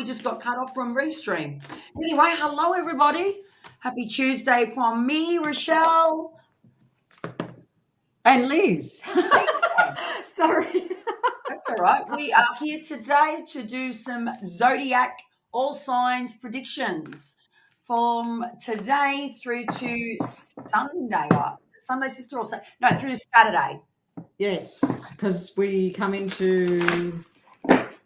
we just got cut off from Restream. Anyway, hello everybody. Happy Tuesday from me, Rochelle. And Liz. Sorry. That's all right. We are here today to do some ZODIAC all signs predictions from today through to Sunday. Sunday, sister, or no, through to Saturday. Yes, because we come into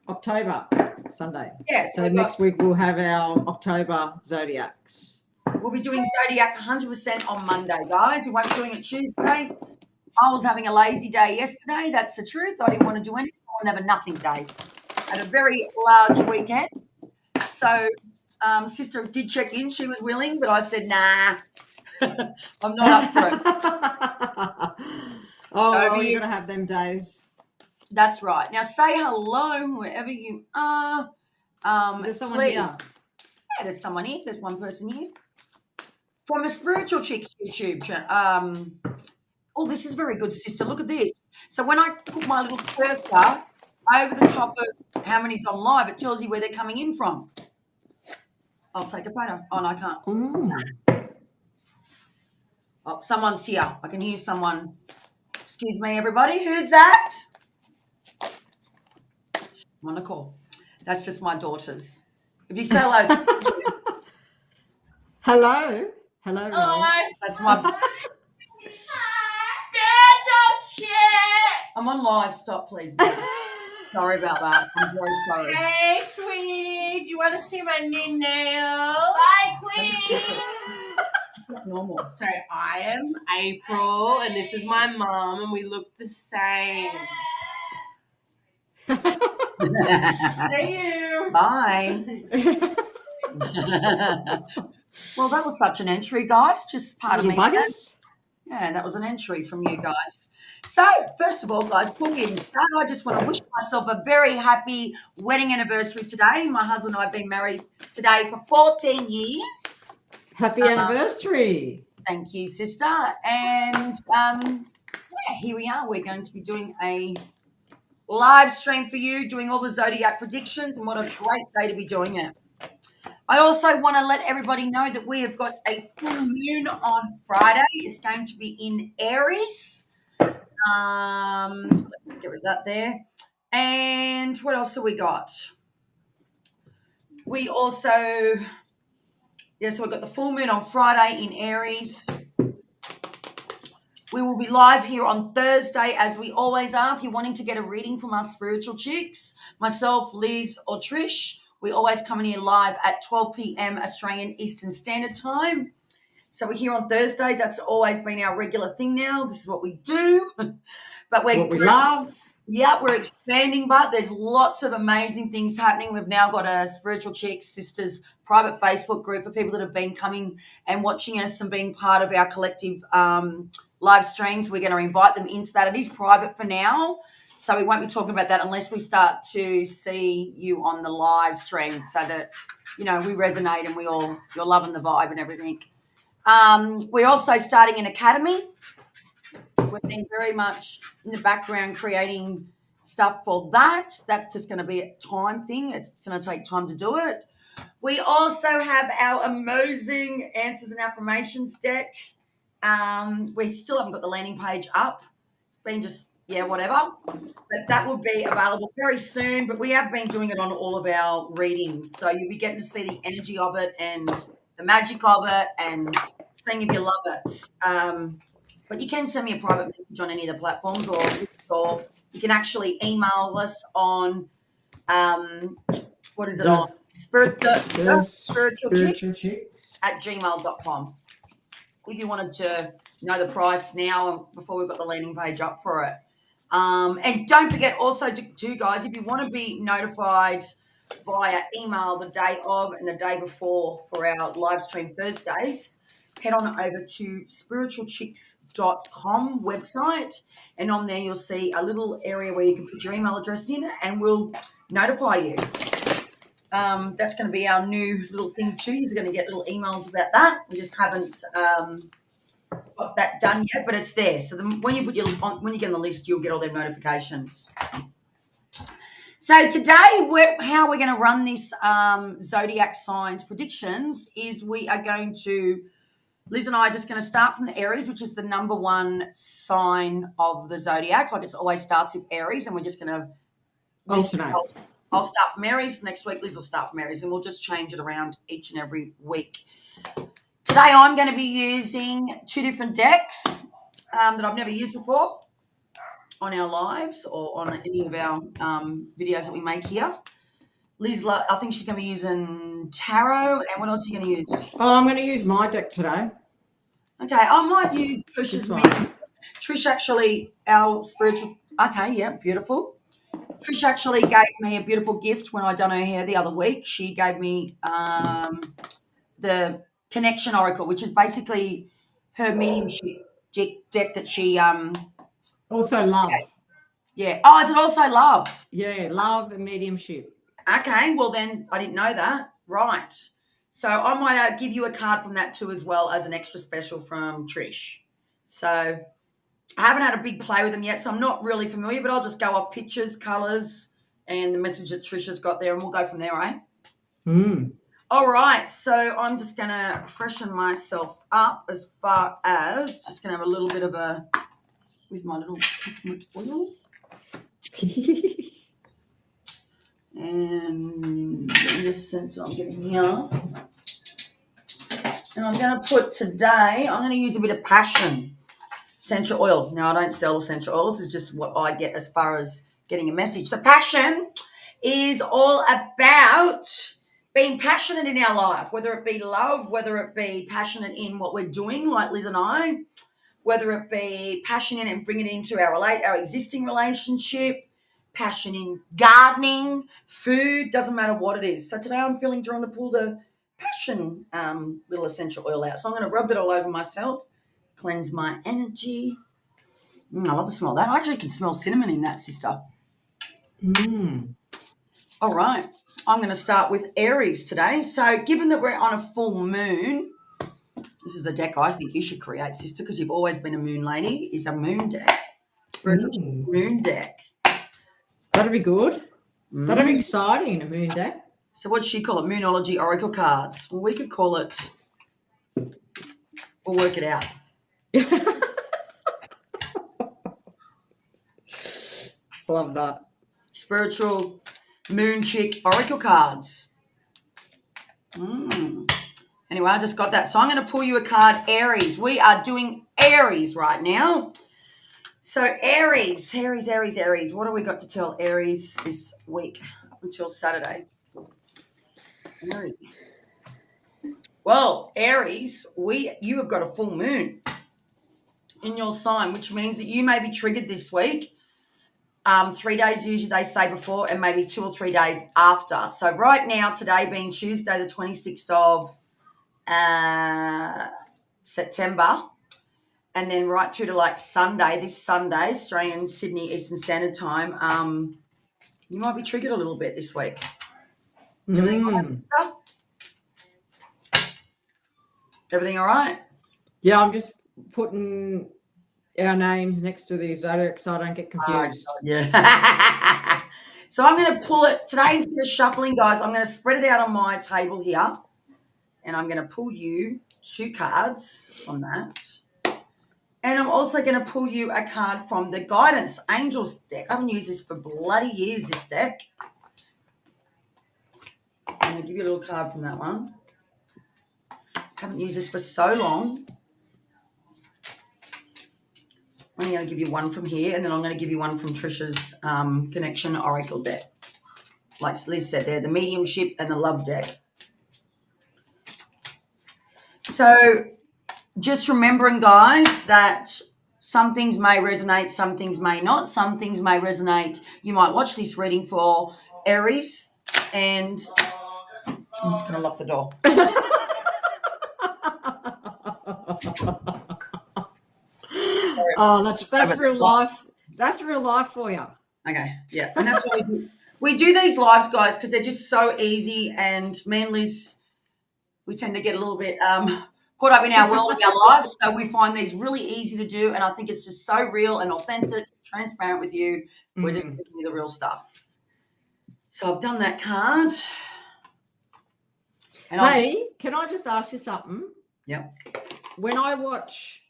October Sunday. Yeah. So next week we'll have our October Zodiacs. We'll be doing Zodiac 100% on Monday, guys. We won't be doing it Tuesday. I was having a lazy day yesterday. That's the truth. I didn't want to do anything. I want to have a nothing day. I had a very large weekend. So sister did check in. She was willing, but I said, nah, I'm not up for it. Oh, you're going to have them days. That's right. Now say hello wherever you are. Is there someone here? Yeah, there's someone here. There's one person here. From the Spiritual Chicks YouTube channel. Oh, this is very good, sister. Look at this. So when I put my little cursor over the top of how many's on live, it tells you where they're coming in from. I'll take a photo. Oh, no, I can't. Mm. Oh, someone's here. I can hear someone. Excuse me, everybody. Who's that? I'm on a call. That's just my daughters. If you say hello. Hello. Hello. Hello. That's my... I'm on live. Stop, please. Sorry about that. I'm very sorry. Hey, sweetie. Do you want to see my new nails? Bye, queen. Normal. So I am April, and this is my mom, and we look the same. See you. Bye. Well, that was such an entry, guys. Just pardon me. Buggers? Yeah, that was an entry from you guys. So, first of all, guys, before we even start, I just want to wish myself a very happy wedding anniversary today. My husband and I have been married today for 14 years. Happy anniversary. Thank you, sister. And, here we are. We're going to be doing a live stream for you, doing all the Zodiac predictions, and what a great day to be doing it. I also want to let everybody know that we have got a full moon on Friday. It's going to be in Aries. Let's get rid of that there. And what else have we got? We also, so we've got the full moon on Friday in Aries. We will be live here on Thursday, as we always are. If you're wanting to get a reading from us spiritual chicks, myself, Liz, or Trish, we always come in here live at 12 p.m. Australian Eastern Standard Time. So we're here on Thursdays. That's always been our regular thing now. This is what we do. But It's what we love. Yeah, we're expanding, but there's lots of amazing things happening. We've now got a Spiritual Chicks Sisters private Facebook group for people that have been coming and watching us and being part of our collective live streams. We're going to invite them into that. It is private for now, so we won't be talking about that unless we start to see you on the live stream, so that, we resonate and you're loving the vibe and everything. We're also starting an academy. We've been very much in the background creating stuff for that. That's just going to be a time thing. It's going to take time to do it. We also have our amazing answers and affirmations deck. We still haven't got the landing page up. It's been just, whatever. But that will be available very soon. But we have been doing it on all of our readings. So you'll be getting to see the energy of it and the magic of it and seeing if you love it. But you can send me a private message on any of the platforms, or you can actually email us on, what is it on? Spiritual Chicks at gmail.com. If you wanted to know the price now before we've got the landing page up for it. And don't forget also to guys, if you want to be notified via email the day of and the day before for our live stream Thursdays, head on over to spiritualchicks.com website, and on there you'll see a little area where you can put your email address in and we'll notify you. That's going to be our new little thing too. You're going to get little emails about that. We just haven't got that done yet, but it's there. So when you get on the list, you'll get all their notifications. So today, how we're going to run this zodiac signs predictions is we are going to, Liz and I are just going to start from the Aries, which is the number one sign of the zodiac. Like, it always starts with Aries, and we're just going to Alternate. I'll start from Aries. Next week, Liz will start from Aries, and we'll just change it around each and every week. Today, I'm going to be using two different decks that I've never used before on our lives or on any of our videos that we make here. Liz, I think she's going to be using tarot. And what else are you going to use? Oh, I'm going to use my deck today. Okay, I might use Trish's This one. Trish actually, our spiritual. Okay, yeah, beautiful. Trish actually gave me a beautiful gift when I done her hair the other week. She gave me the Connection Oracle, which is basically her mediumship deck that she Also love. yeah. Oh, is it also love? Yeah, love and mediumship. Okay, well then I didn't know that. Right. So I might give you a card from that too as well as an extra special from Trish. So I haven't had a big play with them yet, so I'm not really familiar, but I'll just go off pictures, colours, and the message that Trish has got there, and we'll go from there, eh? All right, so I'm just going to freshen myself up as far as just going to have a little bit of a, with my little coconut oil. And this sense I'm getting here. And I'm going to put today, I'm going to use a bit of passion essential oil. Now, I don't sell essential oils. It's just what I get as far as getting a message. So passion is all about being passionate in our life, whether it be love, whether it be passionate in what we're doing, like Liz and I, whether it be passionate and bring it into our existing relationship, passion in gardening, food, doesn't matter what it is. So today I'm feeling drawn to pull the passion little essential oil out. So I'm going to rub that all over myself, cleanse my energy. I love the smell of that. I actually can smell cinnamon in that, sister. All right. I'm going to start with Aries today. So given that we're on a full moon, this is the deck I think you should create, sister, because you've always been a moon lady, is a moon deck. Moon deck. That'll be good. That'll be exciting, a moon deck. So what does she call it? Moonology Oracle cards. Well, we could call it, we'll work it out. Love that. Spiritual Moon Chick Oracle cards. Anyway, I just got that. So I'm going to pull you a card, Aries. We are doing Aries right now. So Aries. What have we got to tell Aries this week up until Saturday? Aries. Well, Aries, you have got a full moon in your sign, which means that you may be triggered this week. 3 days usually they say before, and maybe 2 or 3 days after. So right now, today being Tuesday, the 26th of September, and then right through to like Sunday, this Sunday, Australian Sydney Eastern Standard Time, you might be triggered a little bit this week. Everything all right? Yeah, I'm just putting our names next to the zodiac so I don't get confused. Yeah. So I'm going to pull it today instead of shuffling, guys. I'm going to spread it out on my table here, and I'm going to pull you 2 cards from that. And I'm also going to pull you a card from the Guidance Angels deck. I haven't used this for bloody years, this deck. I'm going to give you a little card from that one. Haven't used this for so long. I'm going to give you one from here, and then I'm going to give you one from Trisha's Connection Oracle deck. Like Liz said there, the mediumship and the love deck. So just remembering, guys, that some things may resonate, some things may not. Some things may resonate. You might watch this reading for Aries, and I'm just going to lock the door. Oh, that's real life. That's real life for you. Okay, yeah, and that's what we do these lives, guys, because they're just so easy. And me and Liz, we tend to get a little bit caught up in our world of our lives, so we find these really easy to do. And I think it's just so real and authentic, transparent with you. We're just giving you the real stuff. So I've done that card. And Hey, can I just ask you something? Yep. When I watch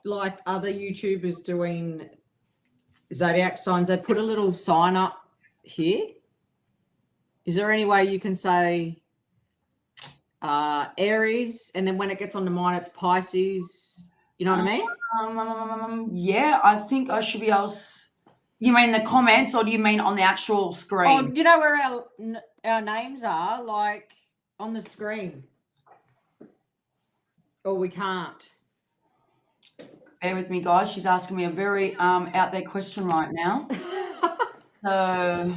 like other YouTubers doing zodiac signs, they put a little sign up here. Is there any way you can say Aries, and then when it gets onto mine, it's Pisces? You know what I mean? Yeah, I think I should be able. You mean the comments, or do you mean on the actual screen? Oh, you know where our names are, like on the screen. Or we can't. Bear with me, guys. She's asking me a very out there question right now. So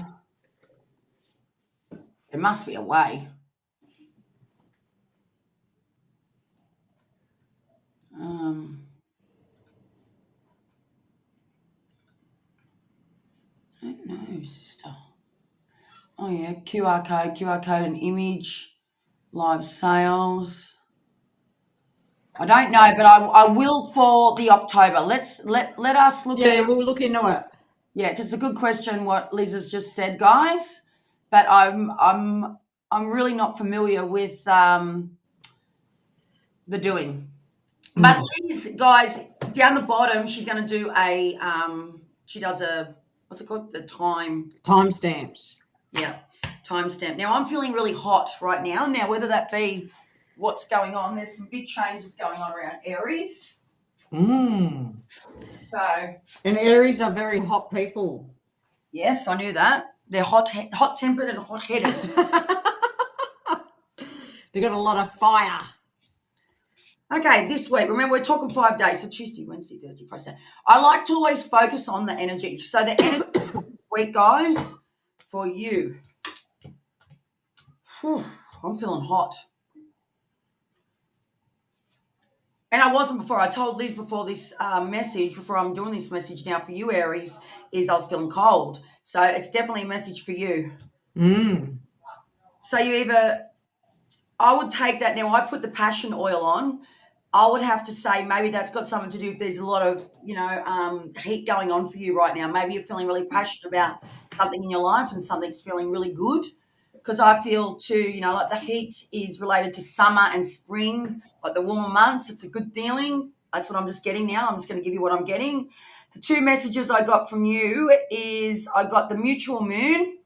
there must be a way. I don't know, sister. Oh yeah, QR code and image, live sales. I don't know, but I will for the October. Let us look Yeah, at it. we'll look into it. Yeah, because it's a good question what Liz has just said, guys. But I'm really not familiar with the doing. But Liz, guys, down the bottom, she's going to do a she does a what's it called? The timestamps. Yeah, timestamp. Now I'm feeling really hot right now. Now whether that be what's going on, there's some big changes going on around Aries. So. And Aries are very hot people. Yes, I knew that. They're hot-tempered and hot-headed. They got a lot of fire. Okay, this week, remember we're talking 5 days, so Tuesday, Wednesday, Thursday, Friday, Saturday. I like to always focus on the energy. So the energy this week, guys, for you. Whew, I'm feeling hot. And I wasn't before. I told Liz before this message, before I'm doing this message now for you, Aries, is I was feeling cold. So it's definitely a message for you. So you either, I would take that now. I put the passion oil on. I would have to say maybe that's got something to do if there's a lot of, heat going on for you right now. Maybe you're feeling really passionate about something in your life and something's feeling really good. Because I feel too, like the heat is related to summer and spring, like the warmer months. It's a good feeling. That's what I'm just getting now. I'm just going to give you what I'm getting. The two messages I got from you is I got the mutual moon,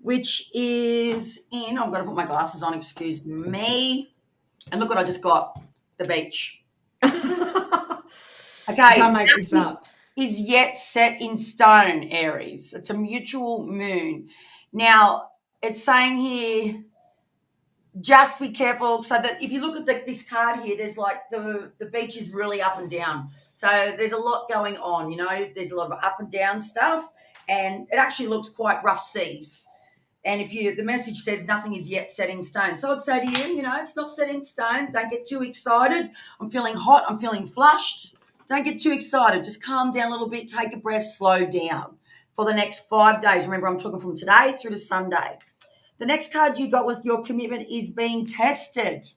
which is I'm going to put my glasses on, excuse me. And look what I just got, the beach. Okay. Can't make this up. Is yet set in stone, Aries. It's a mutual moon. Now, it's saying here, just be careful. So that if you look at this card here, there's like the beach is really up and down. So there's a lot going on, there's a lot of up and down stuff, and it actually looks quite rough seas. And the message says nothing is yet set in stone. So I'd say to you, it's not set in stone. Don't get too excited. I'm feeling hot. I'm feeling flushed. Don't get too excited. Just calm down a little bit. Take a breath. Slow down for the next 5 days. Remember, I'm talking from today through to Sunday. The next card you got was your commitment is being tested.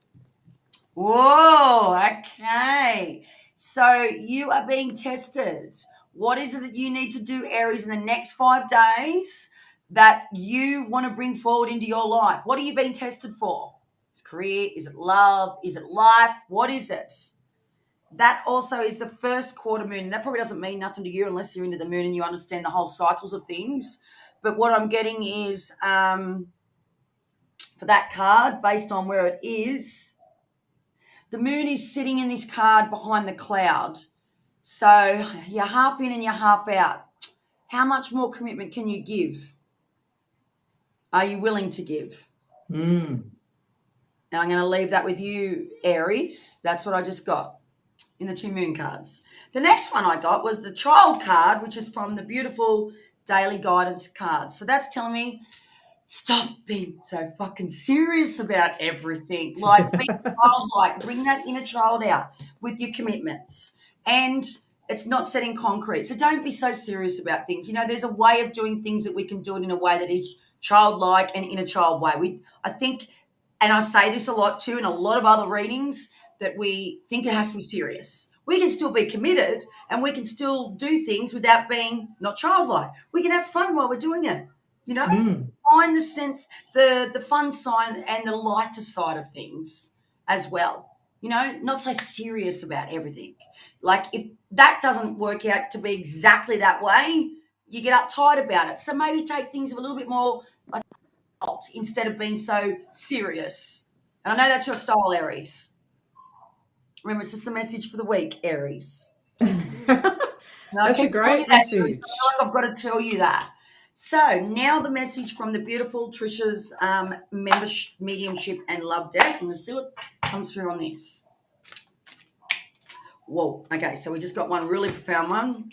Whoa, okay. So you are being tested. What is it that you need to do, Aries, in the next 5 days that you want to bring forward into your life? What are you being tested for? Is it career? Is it love? Is it life? What is it? That also is the first quarter moon. That probably doesn't mean nothing to you unless you're into the moon and you understand the whole cycles of things. But what I'm getting is for that card, based on where it is, the moon is sitting in this card behind the cloud. So you're half in and you're half out. How much more commitment can you give? Are you willing to give? And I'm going to leave that with you, Aries. That's what I just got in the two moon cards. The next one I got was the child card, which is from the beautiful daily guidance card. So that's telling me, stop being so fucking serious about everything. Like, be childlike. Bring that inner child out with your commitments. And it's not set in concrete. So don't be so serious about things. There's a way of doing things that we can do it in a way that is childlike and in a child way. I think, and I say this a lot too in a lot of other readings, that we think it has to be serious. We can still be committed and we can still do things without being not childlike. We can have fun while we're doing it. You know, find the sense, the fun side and the lighter side of things as well. You know, not so serious about everything. Like if that doesn't work out to be exactly that way, you get uptight about it. So maybe take things a little bit more like instead of being so serious. And I know that's your style, Aries. Remember, it's just a message for the week, Aries. That's a great message. I feel like I've got to tell you that. So now the message from the beautiful Trisha's membership, mediumship, and love deck. I'm going to see what comes through on this. Whoa. Okay, so we just got one really profound one.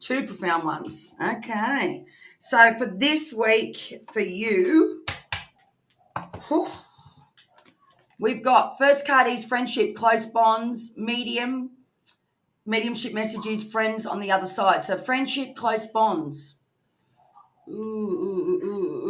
Two profound ones. Okay. So for this week, for you, we've got first card is friendship, close bonds, mediumship messages, friends on the other side. So friendship, close bonds. Ooh.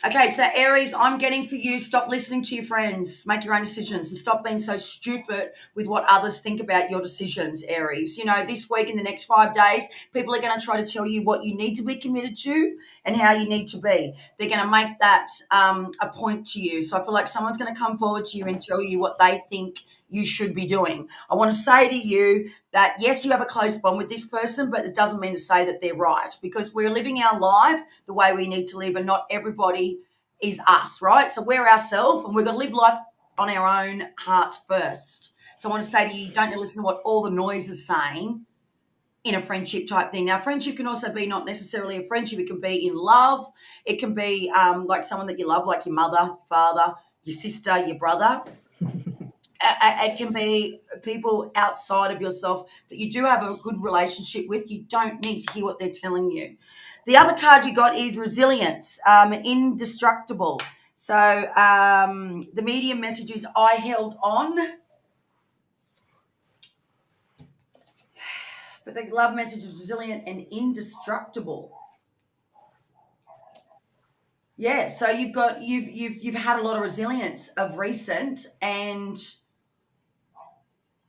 Okay, so Aries, I'm getting for you, stop listening to your friends. Make your own decisions and stop being so stupid with what others think about your decisions, Aries. You know, this week, in the next 5 days, people are going to try to tell you what you need to be committed to and how you need to be. They're going to make that a point to you. So I feel like someone's going to come forward to you and tell you what they think you should be doing. I want to say to you that, yes, you have a close bond with this person, but it doesn't mean to say that they're right, because we're living our life the way we need to live, and not everybody is us, right? So we're ourselves, and we've got to live life on our own hearts first. So I want to say to you, don't listen to what all the noise is saying in a friendship type thing. Now, friendship can also be not necessarily a friendship. It can be in love. It can be like someone that you love, like your mother, father, your sister, your brother. It can be people outside of yourself that you do have a good relationship with. You don't need to hear what they're telling you. The other card you got is resilience, indestructible. So the medium message is I held on. But the love message is resilient and indestructible. Yeah, so you've had a lot of resilience of recent, and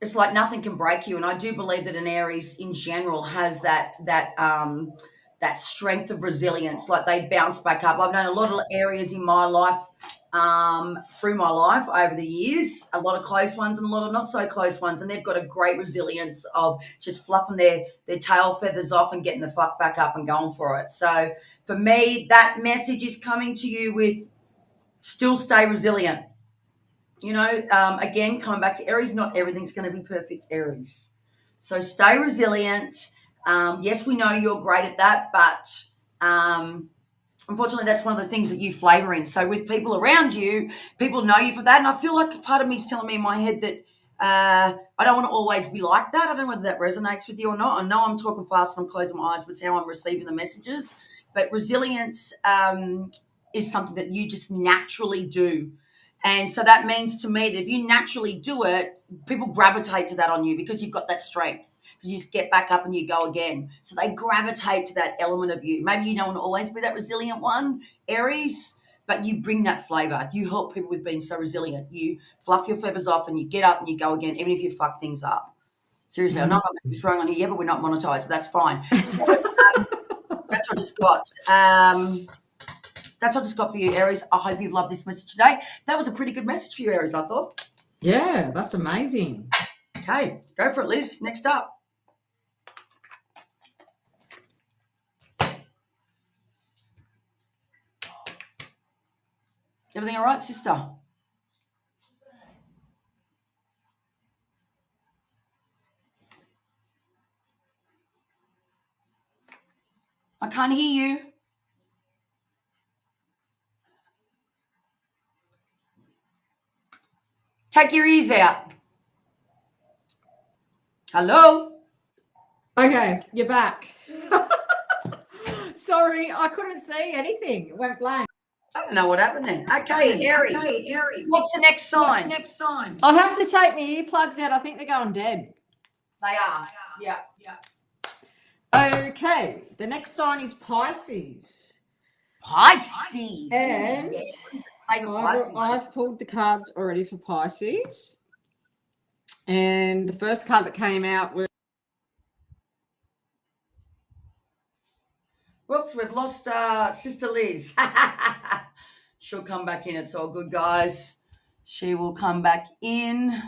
it's like nothing can break you. And I do believe that an Aries in general has that strength of resilience. Like they bounce back up. I've known a lot of areas in my life, through my life over the years, a lot of close ones and a lot of not so close ones. And they've got a great resilience of just fluffing their tail feathers off and getting the fuck back up and going for it. So for me, that message is coming to you with still stay resilient. You know, again, coming back to Aries, not everything's going to be perfect, Aries. So stay resilient. Yes, we know you're great at that, but unfortunately, that's one of the things that you flavor in. So with people around you, people know you for that. And I feel like part of me is telling me in my head that I don't want to always be like that. I don't know whether that resonates with you or not. I know I'm talking fast and I'm closing my eyes, but it's how I'm receiving the messages. But resilience is something that you just naturally do. And so that means to me that if you naturally do it, people gravitate to that on you because you've got that strength. You just get back up and you go again. So they gravitate to that element of you. Maybe you don't want to always be that resilient one, Aries, but you bring that flavor. You help people with being so resilient. You fluff your feathers off and you get up and you go again, even if you fuck things up. Seriously, I know I'm not going to be throwing on here, but we're not monetized, but that's fine. So that's what I just got. That's what I just got for you, Aries. I hope you've loved this message today. That was a pretty good message for you, Aries, I thought. Yeah, that's amazing. Okay, go for it, Liz. Next up. Everything all right, sister? I can't hear you. Take your ears out. Hello? Okay, you're back. Sorry, I couldn't see anything. It went blank. I don't know what happened then. Okay, Aries. What's the next sign? I'll have to take my earplugs out. I think they're going dead. They are. Yeah. Okay, the next sign is Pisces. Pisces. And Pisces. I've pulled the cards already for Pisces. And the first card that came out was Whoops, we've lost Sister Liz. She'll come back in. It's all good, guys. She will come back in.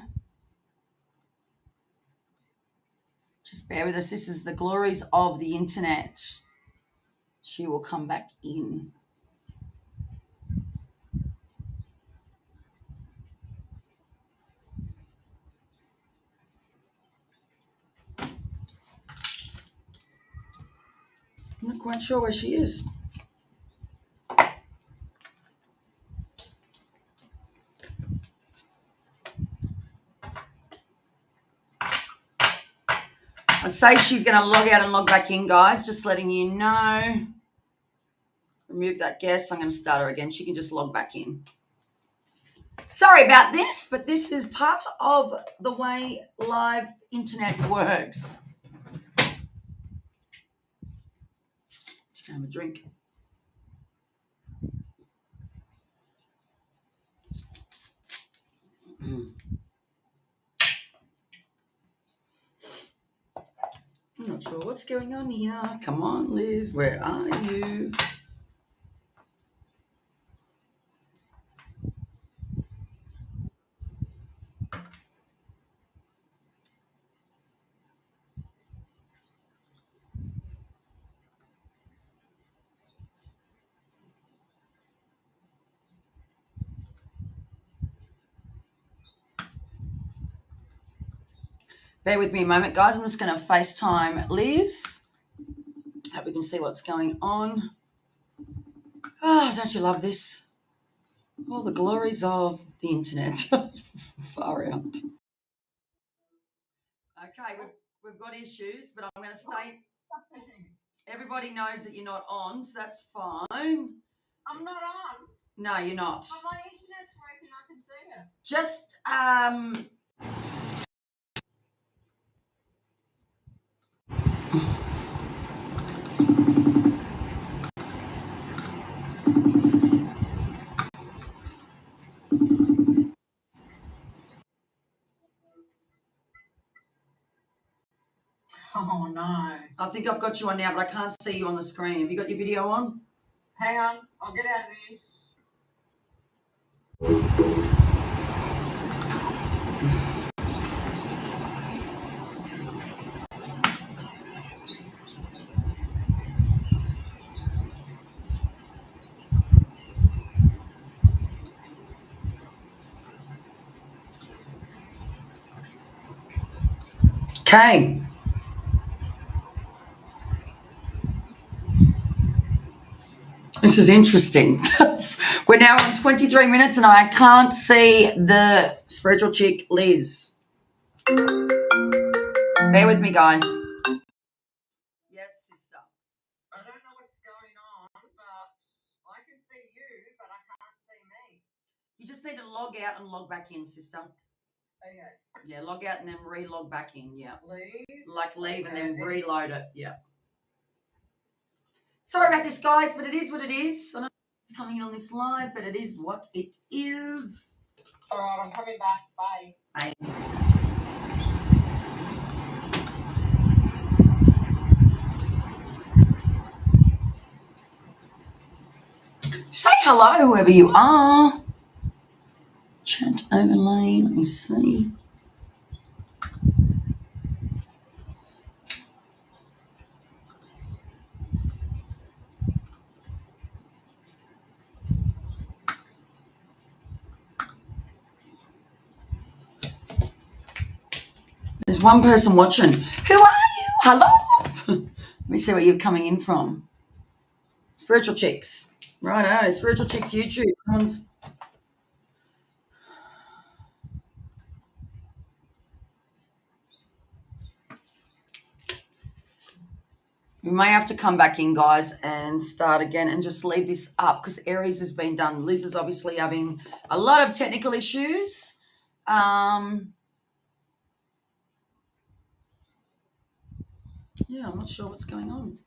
Just bear with us. This is the glories of the internet. She will come back in. I'm not quite sure where she is. I say she's going to log out and log back in, guys. Just letting you know. Remove that guest. I'm going to start her again. She can just log back in. Sorry about this, but this is part of the way live internet works. Let's go have a drink. I'm not sure what's going on here. Come on, Liz. Where are you? Bear with me a moment, guys. I'm just going to FaceTime Liz. Hope we can see what's going on. Ah, don't you love this? All the glories of the internet. Far out. Okay, we've got issues, but I'm going to stay. Everybody knows that you're not on, so that's fine. I'm not on. No, you're not. But my internet's working. I can see it. Just Oh, no. I think I've got you on now, but I can't see you on the screen. Have you got your video on? Hang on. I'll get out of this. Okay. This is interesting. We're now on 23 minutes and I can't see the spiritual chick, Liz. Bear with me, guys. Yes, sister. I don't know what's going on, but I can see you, but I can't see me. You just need to log out and log back in, sister. Okay. Yeah, log out and then re-log back in, yeah. Leave. Like leave and then reload it, yeah. Sorry about this, guys, but it is what it is. I don't know what's coming in on this live, but it is what it is. All right, I'm coming back. Bye. Bye. Say hello, whoever you are. Chat overlay, let me see. There's one person watching. Who are you? Hello. Let me see where you're coming in from. Spiritual Chicks. Righto, Spiritual Chicks YouTube. Someone's... We may have to come back in, guys, and start again and just leave this up because Aries has been done. Liz is obviously having a lot of technical issues. Yeah, I'm not sure what's going on.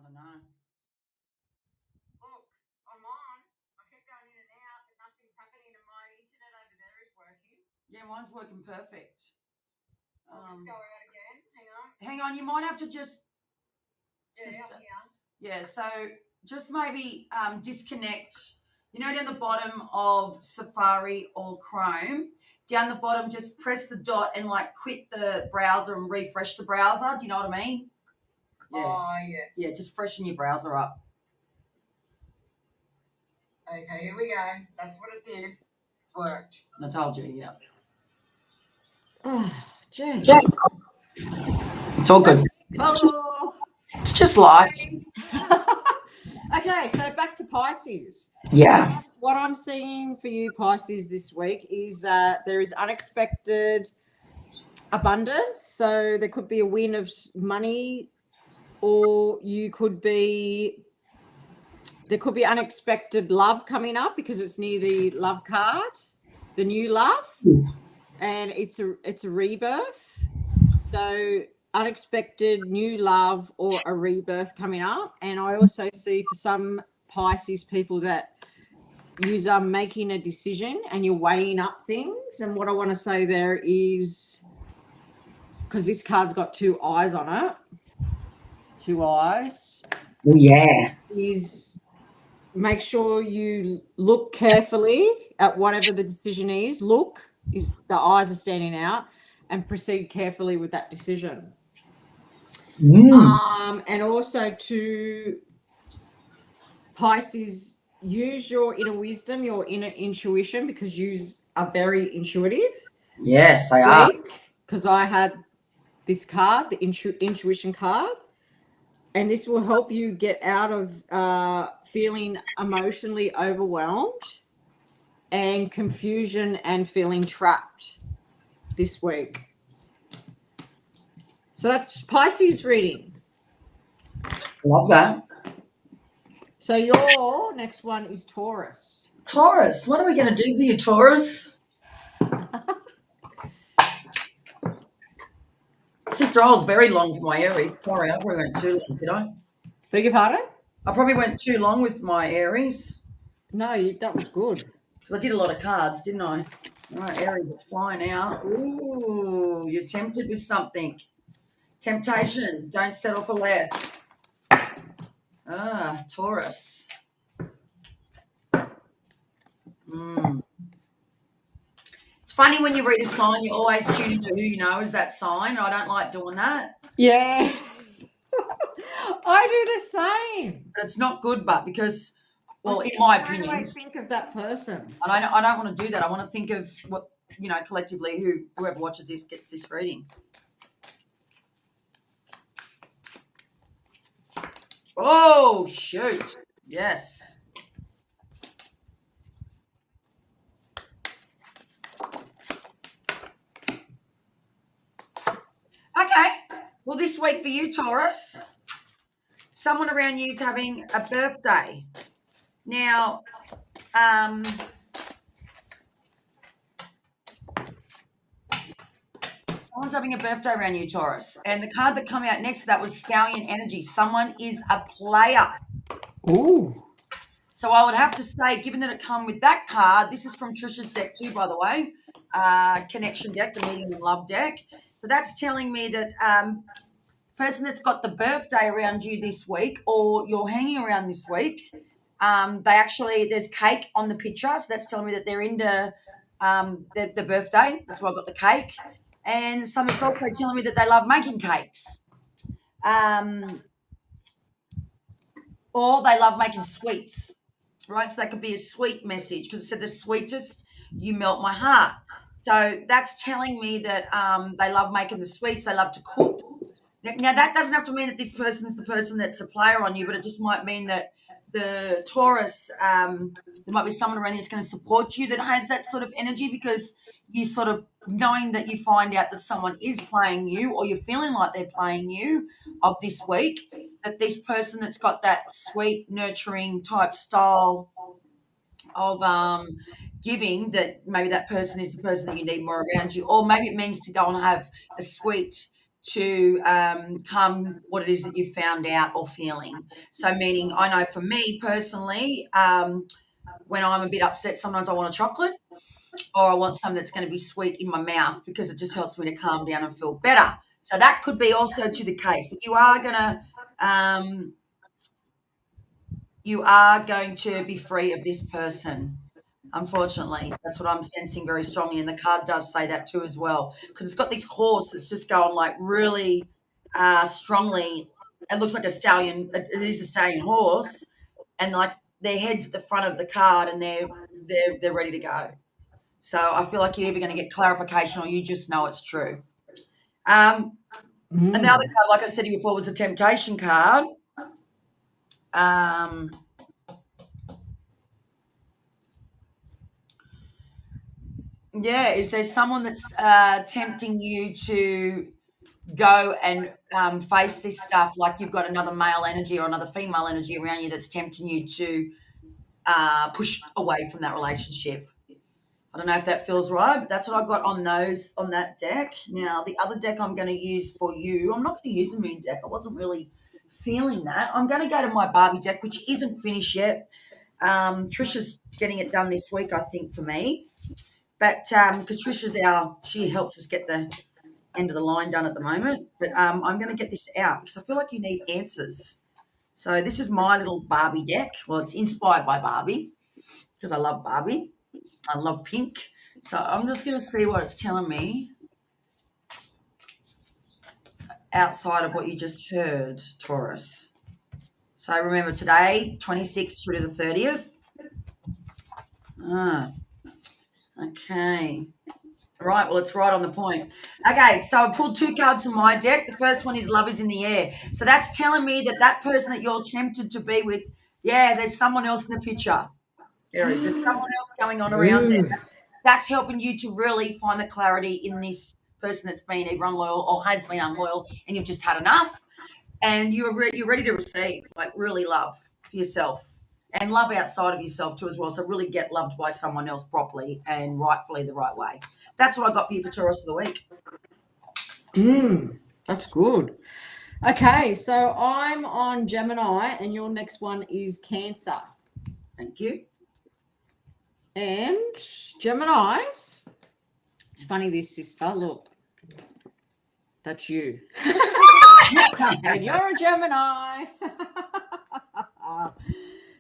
I don't know. Look, I'm on. I keep going in and out, but nothing's happening, and my internet over there is working. Yeah, mine's working perfect. I'll just go out again. Hang on, you might have to just. Yeah, I'm here. Yeah, so just maybe disconnect. You know, down the bottom of Safari or Chrome, down the bottom, just press the dot and like quit the browser and refresh the browser. Do you know what I mean? Yeah. Oh, yeah. Yeah, just freshen your browser up. Okay, here we go. That's what it did. Worked. I told you, yeah. Oh, jeez. It's all good. Oh. It's just life. Okay, so back to Pisces. Yeah. What I'm seeing for you, Pisces, this week is that there is unexpected abundance. So there could be a win of money, or there could be unexpected love coming up because it's near the love card, the new love, and it's a rebirth. So unexpected new love or a rebirth coming up. And I also see for some Pisces people that you're making a decision and you're weighing up things. And what I want to say there is, because this card's got two eyes on it, Oh, yeah. is make sure you look carefully at whatever the decision is. The eyes are standing out, and proceed carefully with that decision. And also to Pisces, use your inner wisdom, your inner intuition, because you are very intuitive. Yes, they are. Because I had this card, the intuition card, and this will help you get out of feeling emotionally overwhelmed and confusion and feeling trapped this week. So that's Pisces reading. Love that. So your next one is Taurus. Taurus, what are we going to do for you, Taurus? Sister, I was very long for my Aries. Sorry, I probably went too long, did I? Beg your pardon? I probably went too long with my Aries. No, that was good. Because I did a lot of cards, didn't I? All right, Aries, it's flying out. Ooh, you're tempted with something. Temptation, don't settle for less. Taurus. It's funny when you read a sign, you always tune into who you know is that sign. I don't like doing that. Yeah. I do the same. But it's not good, because, well, in my opinion, I think of that person. And I don't want to do that. I want to think of what, collectively whoever watches this gets this reading. Oh, shoot. Yes. Okay. Well, this week for you, Taurus, someone around you is having a birthday. Now, someone's having a birthday around you, Taurus. And the card that came out next to that was Stallion Energy. Someone is a player. Ooh. So I would have to say, given that it come with that card, this is from Trisha's deck too, by the way, Connection deck, the Medium and Love deck. So that's telling me that the person that's got the birthday around you this week, or you're hanging around this week, there's cake on the picture. So that's telling me that they're into the birthday. That's why I got the cake. And it's also telling me that they love making cakes. Or they love making sweets, right? So that could be a sweet message, because it said the sweetest, you melt my heart. So that's telling me that they love making the sweets. They love to cook. Now, that doesn't have to mean that this person is the person that's a player on you, but it just might mean that the Taurus, there might be someone around you that's going to support you that has that sort of energy, because you sort of knowing that you find out that someone is playing you, or you're feeling like they're playing you of this week, that this person that's got that sweet, nurturing type style of giving, that maybe that person is the person that you need more around you, or maybe it means to go and have a sweet to calm what it is that you found out or feeling. So meaning, I know for me personally, when I'm a bit upset, sometimes I want a chocolate or I want something that's going to be sweet in my mouth because it just helps me to calm down and feel better. So that could be also to the case, but you are going to be free of this person. Unfortunately, that's what I'm sensing very strongly, and the card does say that too as well, because it's got this horse that's just going like really strongly. It looks like a stallion. It is a stallion horse, and like their head's at the front of the card, and they're ready to go. So I feel like you're either going to get clarification or you just know it's true. And the other card, like I said to you before, was a temptation card. Yeah, is there someone that's tempting you to go and face this stuff, like you've got another male energy or another female energy around you that's tempting you to push away from that relationship? I don't know if that feels right, but that's what I got on that deck. Now, the other deck I'm going to use for you, I'm not going to use the moon deck. I wasn't really feeling that. I'm going to go to my Barbie deck, which isn't finished yet. Trisha's getting it done this week, I think, for me. But because Trisha's she helps us get the end of the line done at the moment. But I'm going to get this out because I feel like you need answers. So this is my little Barbie deck. Well, it's inspired by Barbie because I love Barbie. I love pink. So I'm just going to see what it's telling me outside of what you just heard, Taurus. So remember today, 26th through to the 30th. Okay. Right, well, it's right on the point. Okay, so I pulled 2 cards from my deck. The first one is Love is in the Air. So that's telling me that person that you're tempted to be with, there's someone else in the picture. There's someone else going on around there. That's helping you to really find the clarity in this person that's been either unloyal or has been unloyal, and you've just had enough, and you're ready to receive, like really love for yourself and love outside of yourself too as well. So really get loved by someone else properly and rightfully the right way. That's what I got for you for Taurus of the week. That's good. Okay, so I'm on Gemini, and your next one is Cancer. Thank you. And Geminis, it's funny this, sister, look, that's you. And you're a Gemini.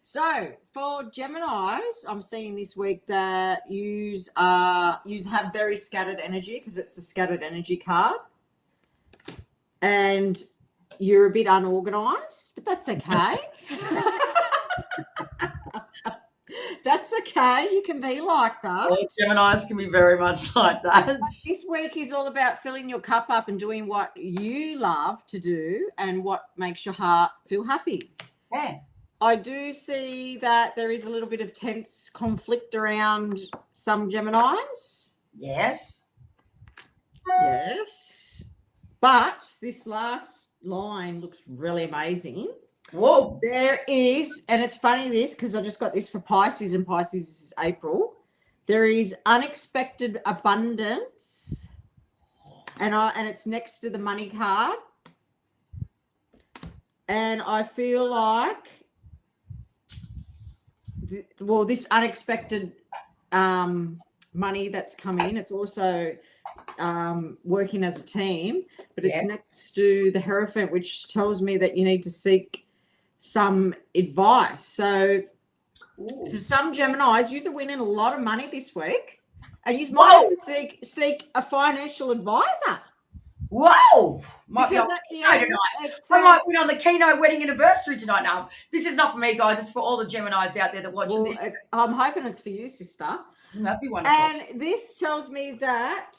So for Geminis, I'm seeing this week that you have very scattered energy because it's the scattered energy card. And you're a bit unorganized, but that's okay. That's okay. You can be like that. Well, Geminis can be very much like that. This week is all about filling your cup up and doing what you love to do and what makes your heart feel happy. Yeah. I do see that there is a little bit of tense conflict around some Geminis. Yes. Yes. But this last line looks really amazing. Whoa. There is, and it's funny this because I just got this for Pisces, and Pisces is April. There is unexpected abundance, and it's next to the money card. And I feel like, this unexpected money that's coming, it's also working as a team, but it's next to the Hierophant, which tells me that you need to seek some advice. So for some Geminis, you're winning a lot of money this week, and you might have to seek a financial advisor. Whoa! Might because be on the keynote tonight. I might be on the keynote wedding anniversary tonight. No, this is not for me, guys. It's for all the Geminis out there that watching this. I'm hoping it's for you, sister. That'd be wonderful. And this tells me that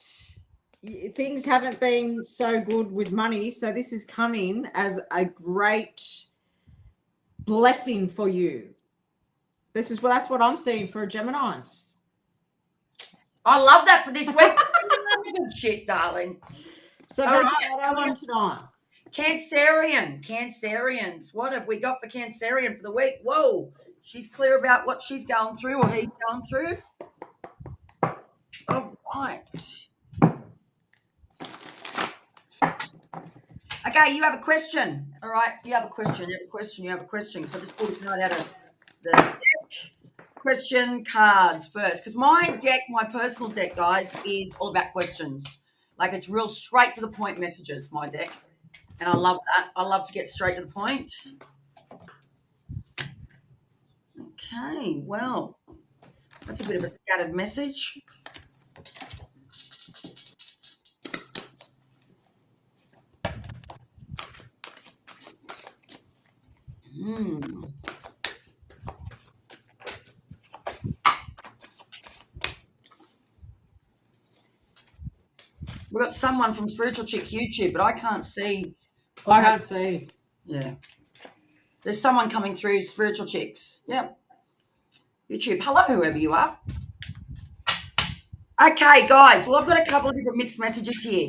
things haven't been so good with money, so this is coming as a great blessing for you. That's what I'm seeing for Geminis. I love that for this week. Good shit, darling. So what I want tonight. Cancerians. What have we got for Cancerian for the week? Whoa. She's clear about what she's going through or he's going through. All right. Okay, you have a question. All right, you have a question. So just pull the card out of the deck. Question cards first, because my personal deck, guys, is all about questions. Like, it's real straight to the point messages, my deck. And I love that. I love to get straight to the point. Okay, well, that's a bit of a scattered message. We've got someone from Spiritual Chicks YouTube, but I can't see. I can't see. Yeah. There's someone coming through Spiritual Chicks. Yep. YouTube. Hello, whoever you are. Okay, guys. Well, I've got a couple of different mixed messages here.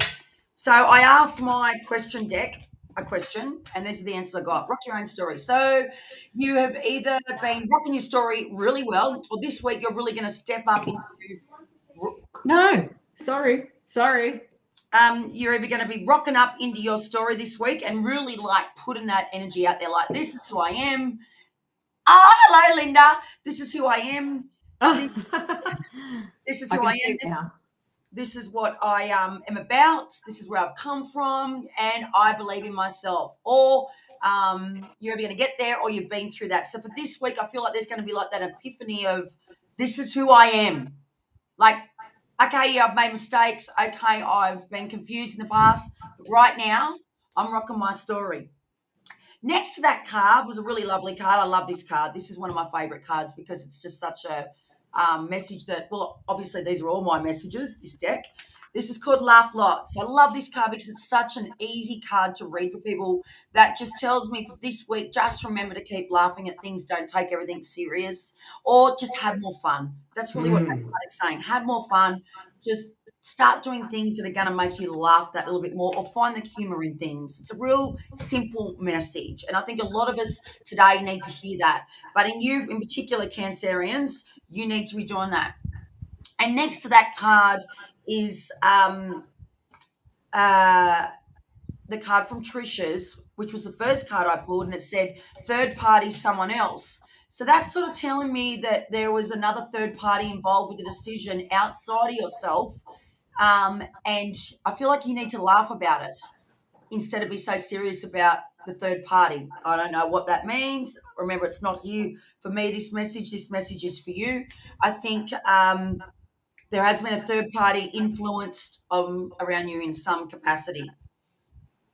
So I asked my question deck a question, and this is the answers I got. Rock your own story. So you have either been rocking your story really well, or this week you're really going to step up into. No, sorry. You're either going to be rocking up into your story this week and really like putting that energy out there, like, this is who I am. Hello, Linda. This is who I am. This is who I am. This is what I am about. This is where I've come from, and I believe in myself. Or you're either going to get there, or you've been through that. So for this week, I feel like there's going to be like that epiphany of, this is who I am. Like, okay, yeah, I've made mistakes. Okay, I've been confused in the past. But right now, I'm rocking my story. Next to that card was a really lovely card. I love this card. This is one of my favorite cards because it's just such a message that, well, obviously these are all my messages, this deck. This is called Laugh Lots. I love this card because it's such an easy card to read for people. That just tells me for this week, just remember to keep laughing at things. Don't take everything serious, or just have more fun. That's really what that card is saying. Have more fun. Just start doing things that are going to make you laugh that little bit more, or find the humor in things. It's a real simple message. And I think a lot of us today need to hear that. But in you, in particular, Cancerians, you need to be doing that. And next to that card is the card from Trisha's, which was the first card I pulled, and it said third party, someone else. So that's sort of telling me that there was another third party involved with the decision outside of yourself. And I feel like you need to laugh about it instead of be so serious about the third party. I don't know what that means. Remember, it's not you. For me, this message is for you. I think there has been a third party influenced around you in some capacity.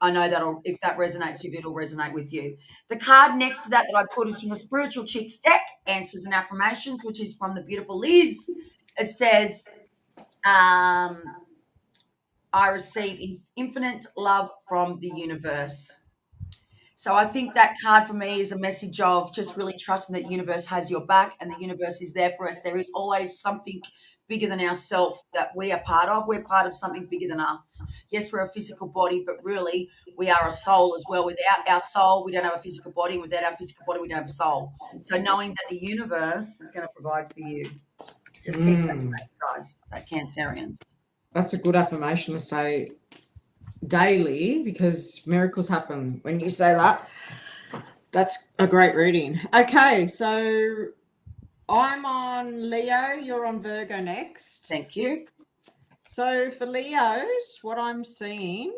I know that if that resonates with you, it'll resonate with you. The card next to that I put is from the Spiritual Chicks deck, Answers and Affirmations, which is from the beautiful Liz. It says, I receive infinite love from the universe. So I think that card for me is a message of just really trusting that the universe has your back and the universe is there for us. There is always something bigger than ourselves that we are part of. We're part of something bigger than us. Yes, we're a physical body, but really we are a soul as well. Without our soul, we don't have a physical body. And without our physical body, we don't have a soul. So knowing that the universe is going to provide for you. Just keep that, guys, that Cancerians. That's a good affirmation to say daily, because miracles happen when you say that. That's a great reading. Okay, so I'm on Leo, you're on Virgo next. Thank you. So for Leos, what I'm seeing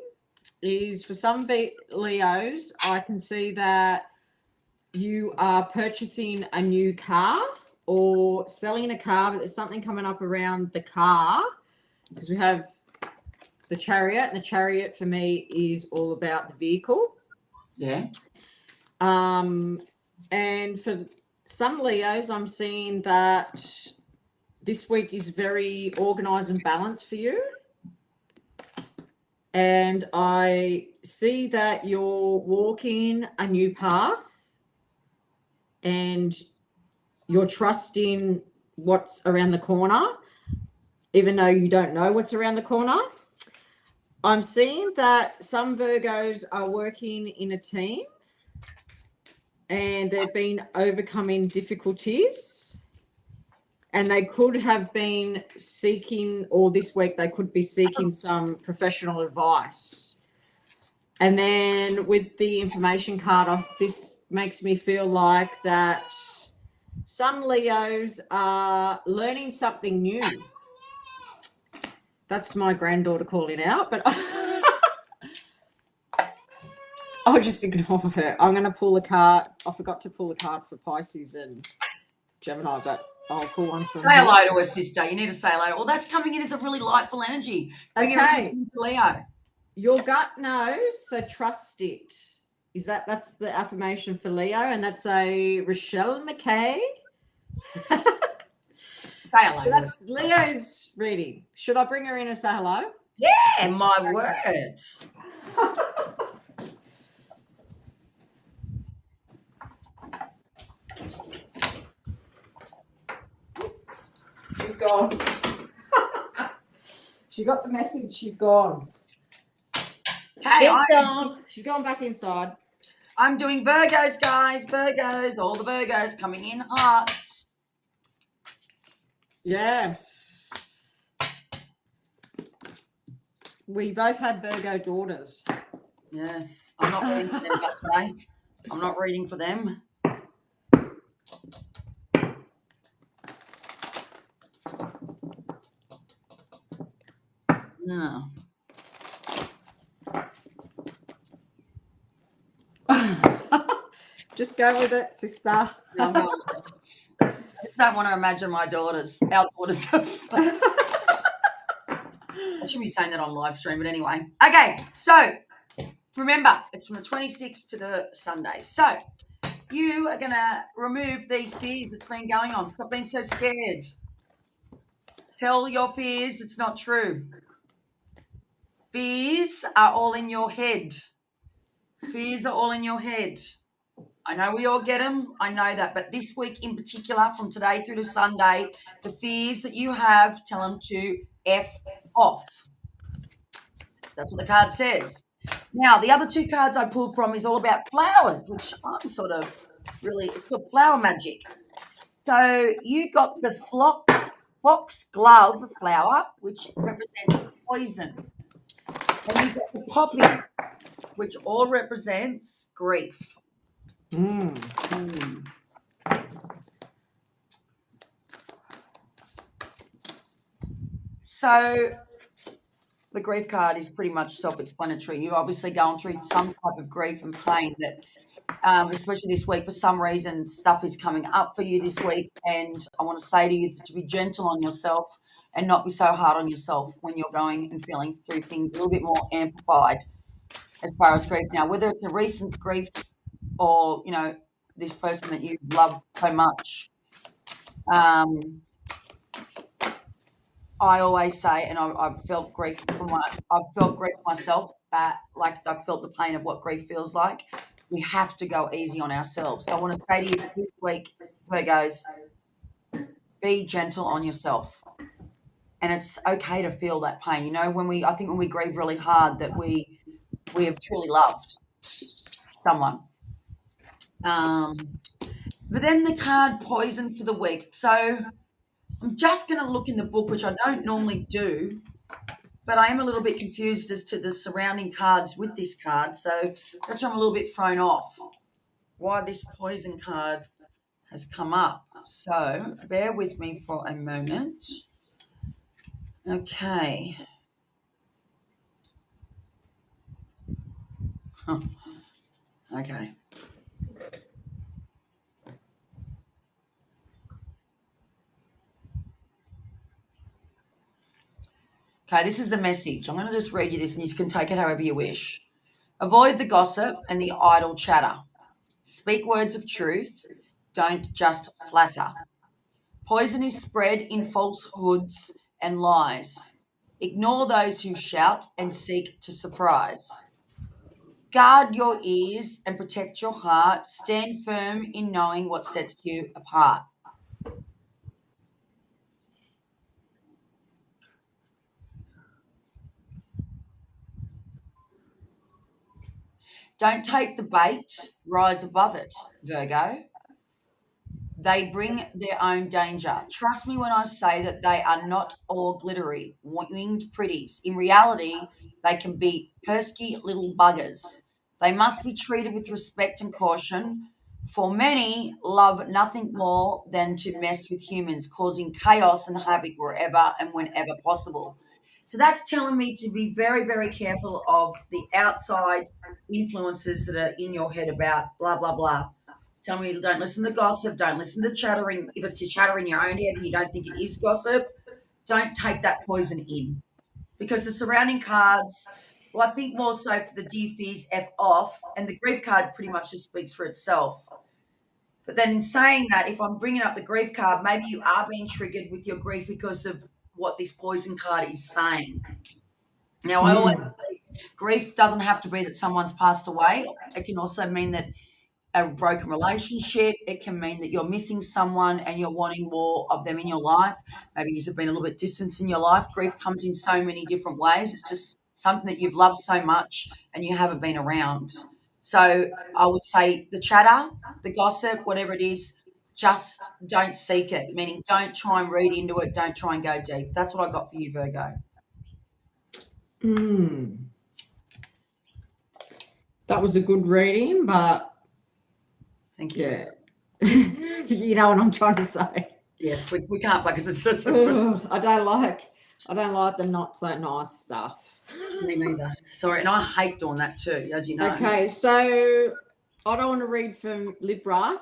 is, for some Leos, I can see that you are purchasing a new car or selling a car, but there's something coming up around the car, because we have the Chariot, and the Chariot for me is all about the vehicle. Yeah. And for some Leos, I'm seeing that this week is very organized and balanced for you. And I see that you're walking a new path and you're trusting what's around the corner, even though you don't know what's around the corner. I'm seeing that some Virgos are working in a team and they've been overcoming difficulties, and they could have been seeking, or this week they could be seeking some professional advice. And then with the information card, this makes me feel like that some Leos are learning something new. That's my granddaughter calling out, but I'll just ignore her. I'm going to pull a card. I forgot to pull a card for Pisces and Gemini, but I'll pull one from Say hello to her sister. You need to say hello. Well, that's coming in as a really lightful energy. Bring Okay. it to Leo. Your gut knows, so trust it. That's the affirmation for Leo, and that's a Rochelle McKay. Say hello. So that's Leo's reading. Should I bring her in and say hello? Yeah, my word. She's gone. She got the message. She's gone. Hey, She's gone back inside. I'm doing Virgos, guys. Virgos. All the Virgos coming in hot. Yes. We both had Virgo daughters. Yes. I'm not reading for them today. I'm not reading for them. No. Just go with it, sister. No, I'm going with it. I just don't want to imagine our daughters. I should be saying that on live stream, but anyway. Okay, so remember, it's from the 26th to the Sunday. So you are going to remove these fears that's been going on. Stop being so scared. Tell your fears it's not true. Fears are all in your head. Fears are all in your head. I know we all get them. I know that. But this week in particular, from today through to Sunday, the fears that you have, tell them to F off. That's what the card says. Now, the other two cards I pulled from is all about flowers, which I'm sort of really, it's called flower magic. So you got the foxglove flower, which represents poison. And you got the poppy, which all represents grief. So the grief card is pretty much self-explanatory. You're obviously going through some type of grief and pain that, especially this week, for some reason, stuff is coming up for you this week. And I want to say to you to be gentle on yourself and not be so hard on yourself when you're going and feeling through things a little bit more amplified as far as grief. Now, whether it's a recent grief or, you know, this person that you love so much, I always say, and I've felt grief myself, but like I've felt the pain of what grief feels like. We have to go easy on ourselves. So I want to say to you this week, Virgos, be gentle on yourself. And it's okay to feel that pain. You know, when we grieve really hard, that we have truly loved someone. But then the card poison for the week. So I'm just going to look in the book, which I don't normally do, but I am a little bit confused as to the surrounding cards with this card. So that's why I'm a little bit thrown off why this poison card has come up. So bear with me for a moment. Okay. Okay. Okay, this is the message. I'm going to just read you this and you can take it however you wish. Avoid the gossip and the idle chatter. Speak words of truth. Don't just flatter. Poison is spread in falsehoods and lies. Ignore those who shout and seek to surprise. Guard your ears and protect your heart. Stand firm in knowing what sets you apart. Don't take the bait, rise above it, Virgo. they bring their own danger. Trust me when I say that they are not all glittery, winged pretties. In reality, they can be pesky little buggers. They must be treated with respect and caution. For many, love nothing more than to mess with humans, causing chaos and havoc wherever and whenever possible. So that's telling me to be very, very careful of the outside influences that are in your head about blah, blah, blah. Tell me, don't listen to gossip. Don't listen to chattering. If it's a chatter in your own head and you don't think it is gossip, don't take that poison in because the surrounding cards. Well, I think more so for the dear fears F off, and the grief card pretty much just speaks for itself. But then in saying that, if I'm bringing up the grief card, maybe you are being triggered with your grief because of what this poison card is saying. Now, I always say grief doesn't have to be that someone's passed away. It can also mean that a broken relationship. It can mean that you're missing someone and you're wanting more of them in your life. Maybe you've been a little bit distant in your life. Grief comes in so many different ways. It's just something that you've loved so much and you haven't been around. So I would say the chatter, the gossip, whatever it is, just don't seek it, meaning don't try and read into it. Don't try and go deep. That's what I got for you, Virgo. That was a good reading, but Thank you. yeah. You know what I'm trying to say. Yes, we can't because it's I don't like the not so nice stuff. me neither. Sorry, and I hate doing that too, as you know. Okay, so I don't want to read for Libra.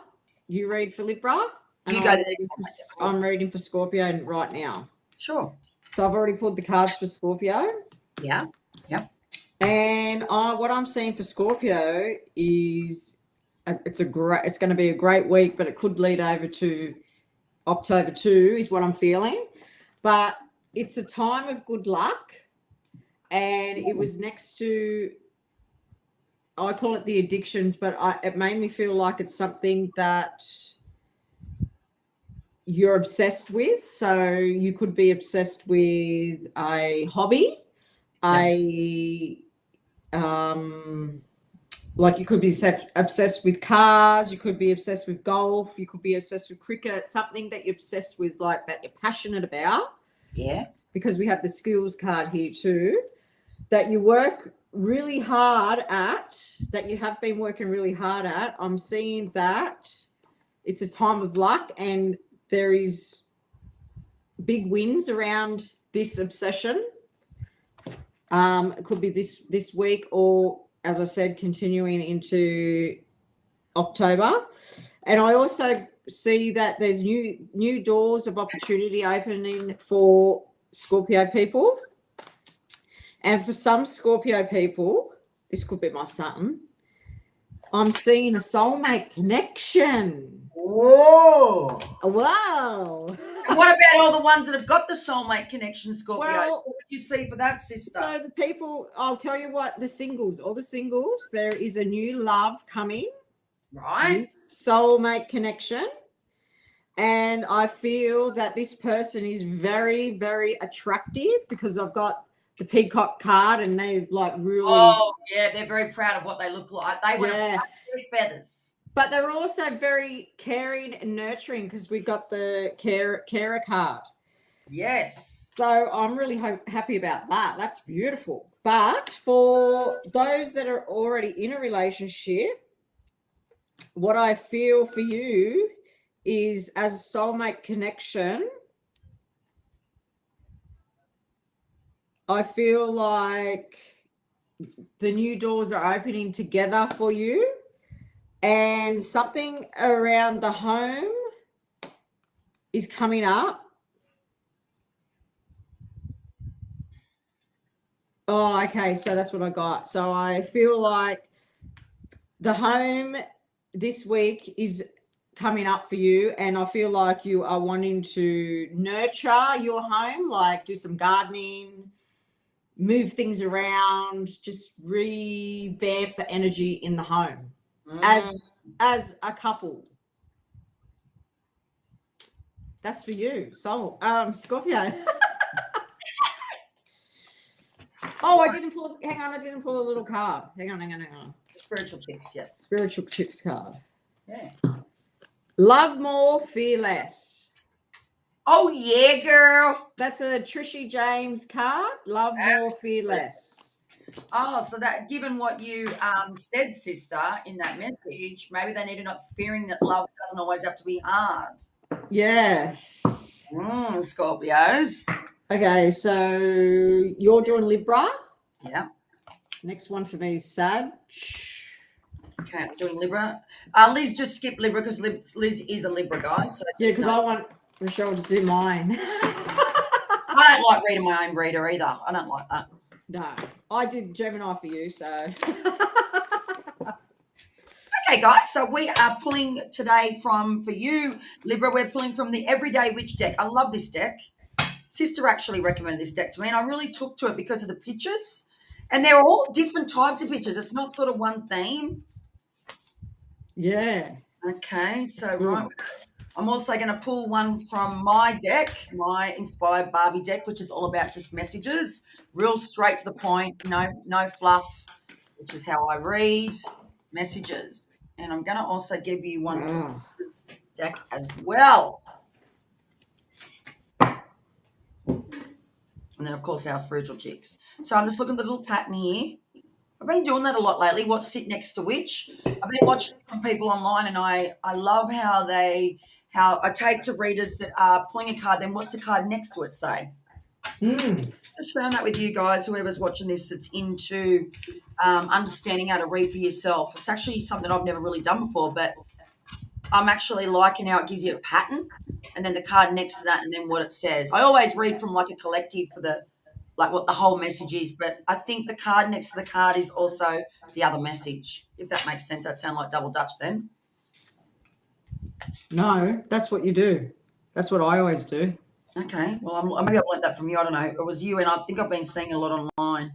You read for Libra. And You go the next one. I'm reading for Scorpio right now. Sure. So I've already pulled the cards for Scorpio. Yeah. Yep. And what I'm seeing for Scorpio is it's going to be a great week, but it could lead over to October 2 is what I'm feeling. But it's a time of good luck, and it was next to, I call it the addictions, but it made me feel like it's something that you're obsessed with. So you could be obsessed with a hobby, like you could be obsessed with cars, you could be obsessed with golf, you could be obsessed with cricket, something that you're obsessed with, like that you're passionate about. Yeah. Because we have the skills card here too, that you work really hard at, that you have been working really hard at. I'm seeing that it's a time of luck and there is big wins around this obsession. It could be this week or, as I said, continuing into October. And I also see that there's new doors of opportunity opening for Scorpio people. And for some Scorpio people, this could be my son, I'm seeing a soulmate connection. Whoa. Wow. And what about all the ones that have got the soulmate connection, Scorpio? Well, what would you see for that, sister? So the people, I'll tell you what, all the singles, there is a new love coming. Right. Soulmate connection. And I feel that this person is very, very attractive because I've got the peacock card and they like really. Oh, yeah, they're very proud of what they look like. They want to fly their feathers. But they're also very caring and nurturing because we've got the carer card. Yes. So I'm really happy about that. That's beautiful. But for those that are already in a relationship, what I feel for you is as a soulmate connection, I feel like the new doors are opening together for you and something around the home is coming up. Oh, okay. So that's what I got. So I feel like the home this week is coming up for you, and I feel like you are wanting to nurture your home, like do some gardening, move things around, just revamp the energy in the home as a couple. That's for you. So, Scorpio. Oh, I didn't pull a little card. Hang on. Spiritual chicks, yeah. Spiritual chicks card. Yeah. Love more, fear less. Oh, yeah, girl. That's a Trishy James card. Love more, fear less. Oh, so that given what you said, sister, in that message, maybe they need to not fearing that love doesn't always have to be hard. Yes. Scorpios. Okay, so you're doing Libra. Yeah. Next one for me is Sag. Okay, I'm doing Libra. Liz just skipped Libra because Liz is a Libra guy. So Yeah, because I want Rochelle to do mine. I don't like reading my own reader either. I don't like that. No, I did Gemini for you, so. Okay, guys, so we are pulling today for you, Libra, we're pulling from the Everyday Witch deck. I love this deck. Sister actually recommended this deck to me, and I really took to it because of the pictures. And they're all different types of pictures. It's not sort of one theme. Yeah. Okay, so right, I'm also going to pull one from my deck, my Inspired Barbie deck, which is all about just messages, real straight to the point, no fluff, which is how I read messages. And I'm going to also give you one from this deck as well. And then, of course, our spiritual chicks. So I'm just looking at the little pattern here. I've been doing that a lot lately, what sit next to which. I've been watching from people online, and I love how I take to readers that are pulling a card, then what's the card next to it say? Just sharing that with you guys, whoever's watching this that's into understanding how to read for yourself. It's actually something I've never really done before, but I'm actually liking how it gives you a pattern and then the card next to that and then what it says. I always read from like a collective for what the whole message is, but I think the card next to the card is also the other message, if that makes sense. That sound like double Dutch then. No, that's what you do. That's what I always do. Okay, well, maybe I've learned that from you. I don't know. It was you, and I think I've been seeing it a lot online.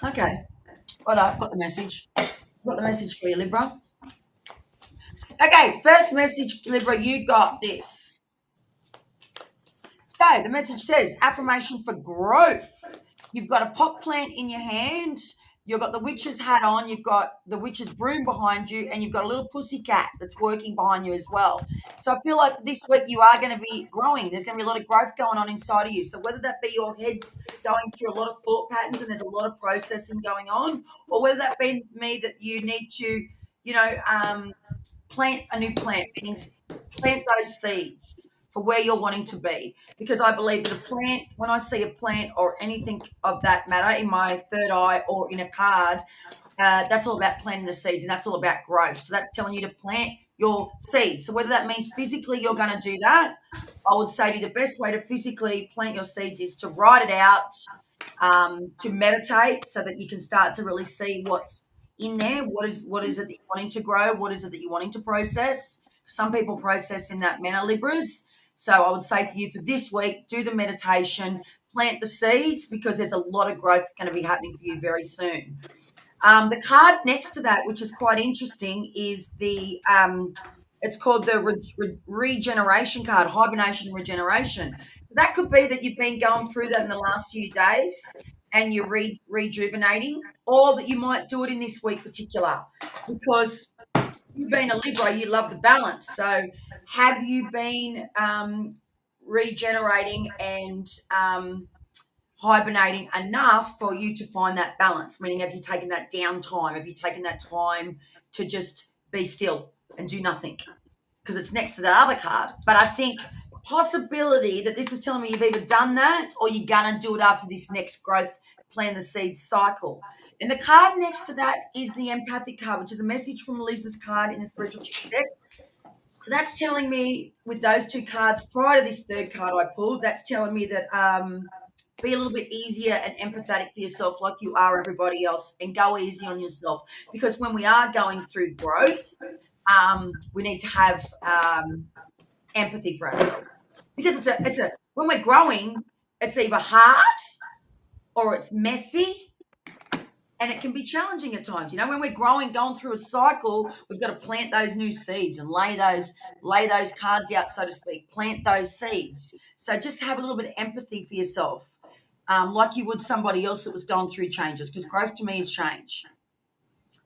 Okay. Well, I've got the message. I've got the message for you, Libra. Okay, first message, Libra, you got this. So the message says, affirmation for growth. You've got a pot plant in your hand. You've got the witch's hat on. You've got the witch's broom behind you, and you've got a little pussy cat that's working behind you as well. So I feel like this week you are going to be growing. There's going to be a lot of growth going on inside of you. So whether that be your head's going through a lot of thought patterns and there's a lot of processing going on, or whether that be me that you need to, plant a new plant, means plant those seeds for where you're wanting to be. Because I believe that a plant, when I see a plant or anything of that matter in my third eye or in a card, that's all about planting the seeds, and that's all about growth. So that's telling you to plant your seeds. So whether that means physically you're going to do that, I would say to you the best way to physically plant your seeds is to write it out, to meditate so that you can start to really see what's in there. What is it that you're wanting to grow? What is it that you're wanting to process? Some people process in that manner, Libras. So I would say for you for this week, do the meditation, plant the seeds, because there's a lot of growth going to be happening for you very soon. The card next to that, which is quite interesting, is the it's called the regeneration card, hibernation and regeneration. That could be that you've been going through that in the last few days and you're rejuvenating, or that you might do it in this week particular, because you've been a Libra, you love the balance. So have you been regenerating and hibernating enough for you to find that balance? Meaning, have you taken that downtime? Have you taken that time to just be still and do nothing? Because it's next to that other card. But I think possibility that this is telling me you've either done that or you're going to do it after this next growth, plant the seed cycle. And the card next to that is the empathic card, which is a message from Lisa's card in the spiritual chick deck. So that's telling me, with those two cards prior to this third card I pulled, that's telling me that be a little bit easier and empathetic for yourself like you are everybody else, and go easy on yourself. Because when we are going through growth, we need to have empathy for ourselves. Because it's a when we're growing, It's either hard or it's messy, and it can be challenging at times. You know, when we're going through a cycle, we've got to plant those new seeds and lay those cards out, so to speak, plant those seeds. So just have a little bit of empathy for yourself, like you would somebody else that was going through changes, because growth to me is change,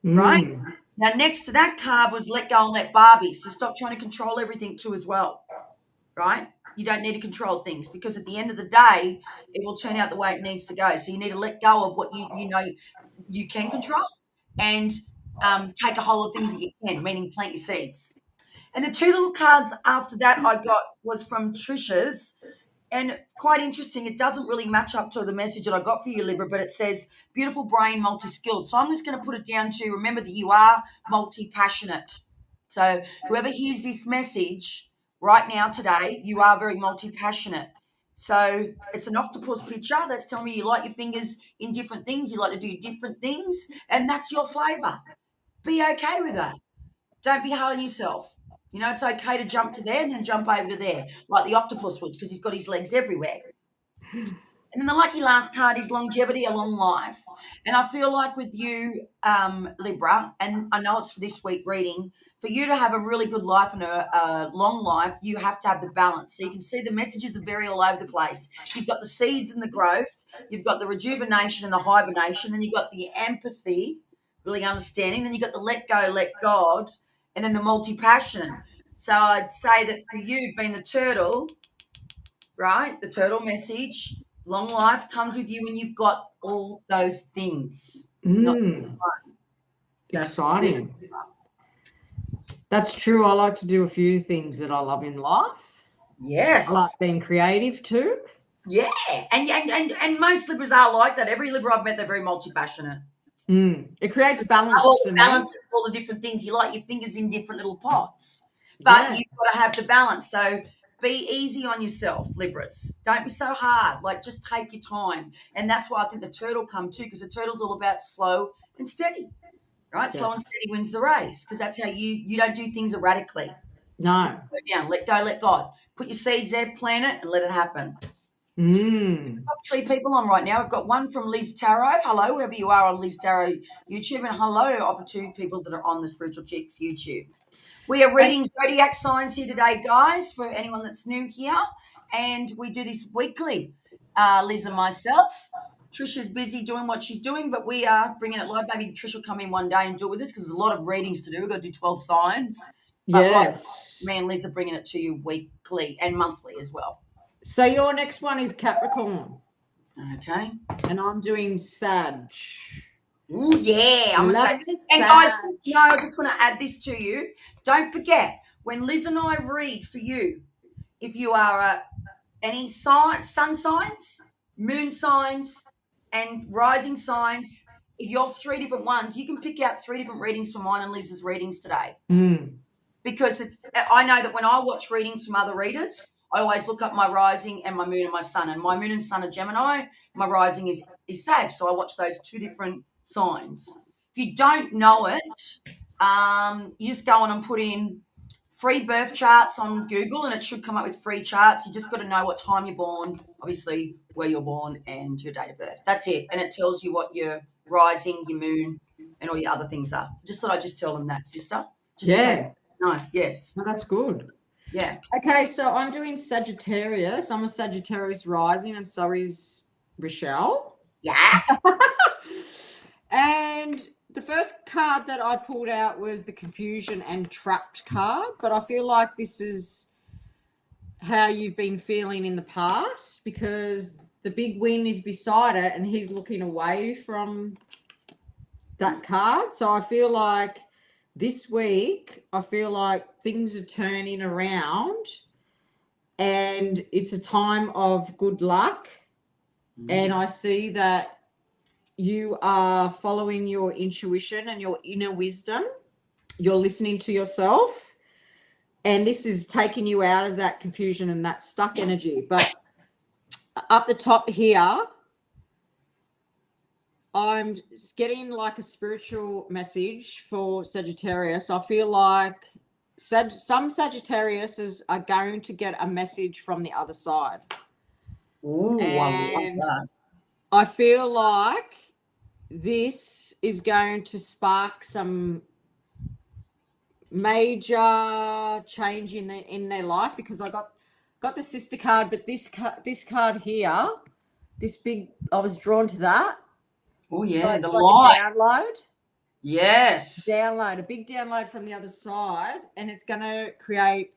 right? Now, next to that card was let go and let Barbie. So stop trying to control everything too as well, right? You don't need to control things, because at the end of the day, it will turn out the way it needs to go. So you need to let go of what you know you can control, and take a hold of things that you can, meaning plant your seeds. And the two little cards after that I got was from Trisha's, and quite interesting. It doesn't really match up to the message that I got for you, Libra, but it says beautiful brain, multi-skilled. So I'm just going to put it down to remember that you are multi-passionate. So whoever hears this message right now today, you are very multi-passionate. So it's an octopus picture that's telling me you like your fingers in different things, you like to do different things, and that's your flavor. Be okay with that. Don't be hard on yourself. You know, it's okay to jump to there and then jump over to there, like the octopus would, because he's got his legs everywhere. And then the lucky last card is longevity, a long life. And I feel like with you, Libra, and I know it's for this week reading, for you to have a really good life and a long life, you have to have the balance. So you can see the messages are very all over the place. You've got the seeds and the growth, you've got the rejuvenation and the hibernation, then you've got the empathy, really understanding, then you've got the let go, let God, and then the multi-passion. So I'd say that for you, being the turtle, right, the turtle message, long life comes with you when you've got all those things. Exciting. That's true. I like to do a few things that I love in life. Yes. I like being creative too. Yeah. And most Libras are like that. Every Libra I've met, they're very multi-passionate. It creates balance for me. Balance is all the different things. You like your fingers in different little pots. But you've got to have the balance. So be easy on yourself, Libras. Don't be so hard. Like, just take your time. And that's why I think the turtle come too, because the turtle's all about slow and steady, right? Yes. Slow and steady wins the race, because that's how you don't do things erratically. No. Just go down, let go, let God. Put your seeds there, plant it, and let it happen. I've got 3 people on right now. I've got one from Liz Tarot. Hello, whoever you are on Liz Tarot YouTube. And hello of the 2 people that are on the Spiritual Chicks YouTube. We are reading zodiac signs here today, guys, for anyone that's new here. And we do this weekly, Liz and myself. Trisha's busy doing what she's doing, but we are bringing it live. Maybe Trish will come in one day and do it with us, because there's a lot of readings to do. We've got to do 12 signs. But yes. Me and Liz are bringing it to you weekly and monthly as well. So your next one is Capricorn. Okay. And I'm doing Sag. Oh, yeah. I'm saying. And guys, I just want to add this to you. Don't forget, when Liz and I read for you, if you are any sun signs, moon signs, and rising signs, if you're 3 different ones, you can pick out 3 different readings for mine and Liz's readings today. Because I know that when I watch readings from other readers, I always look up my rising and my moon and my sun. And my moon and sun are Gemini. My rising is Sag. So I watch those 2 different signs. If you don't know it, you just go on and put in free birth charts on Google, and it should come up with free charts. You just got to know what time you're born, obviously where you're born, and your date of birth. That's it. And it tells you what your rising, your moon, and all your other things are. Just thought I'd just tell them that, sister. No, yes. No, that's good. Yeah. Okay, so I'm doing Sagittarius. I'm a Sagittarius rising, and so is Rochelle. Yeah. And the first card that I pulled out was the confusion and trapped card, but I feel like this is how you've been feeling in the past, because the big win is beside it and he's looking away from that card. So I feel like this week, I feel like things are turning around and it's a time of good luck. And I see that you are following your intuition and your inner wisdom. You're listening to yourself. And this is taking you out of that confusion and that stuck energy. But up the top here, I'm getting like a spiritual message for Sagittarius. I feel like some Sagittariuses are going to get a message from the other side. Ooh, I love And that. I feel like this is going to spark some major change in their life, because I got the sister card, but this card here, this big, I was drawn to that. Oh, So yeah, it's the like light. a download. Yes. A big download from the other side, and it's going to create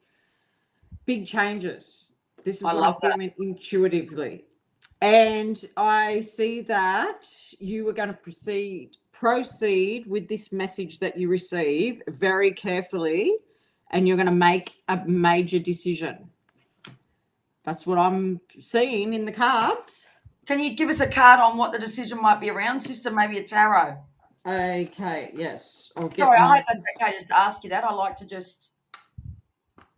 big changes. This is I what love I'm feeling intuitively. And I see that you are going to proceed with this message that you receive very carefully, and you're going to make a major decision. That's what I'm seeing in the cards. Can you give us a card on what the decision might be around, sister? Maybe a tarot. Okay, yes. I'll get Sorry, I my. hope that's okay to ask you that. I like to just.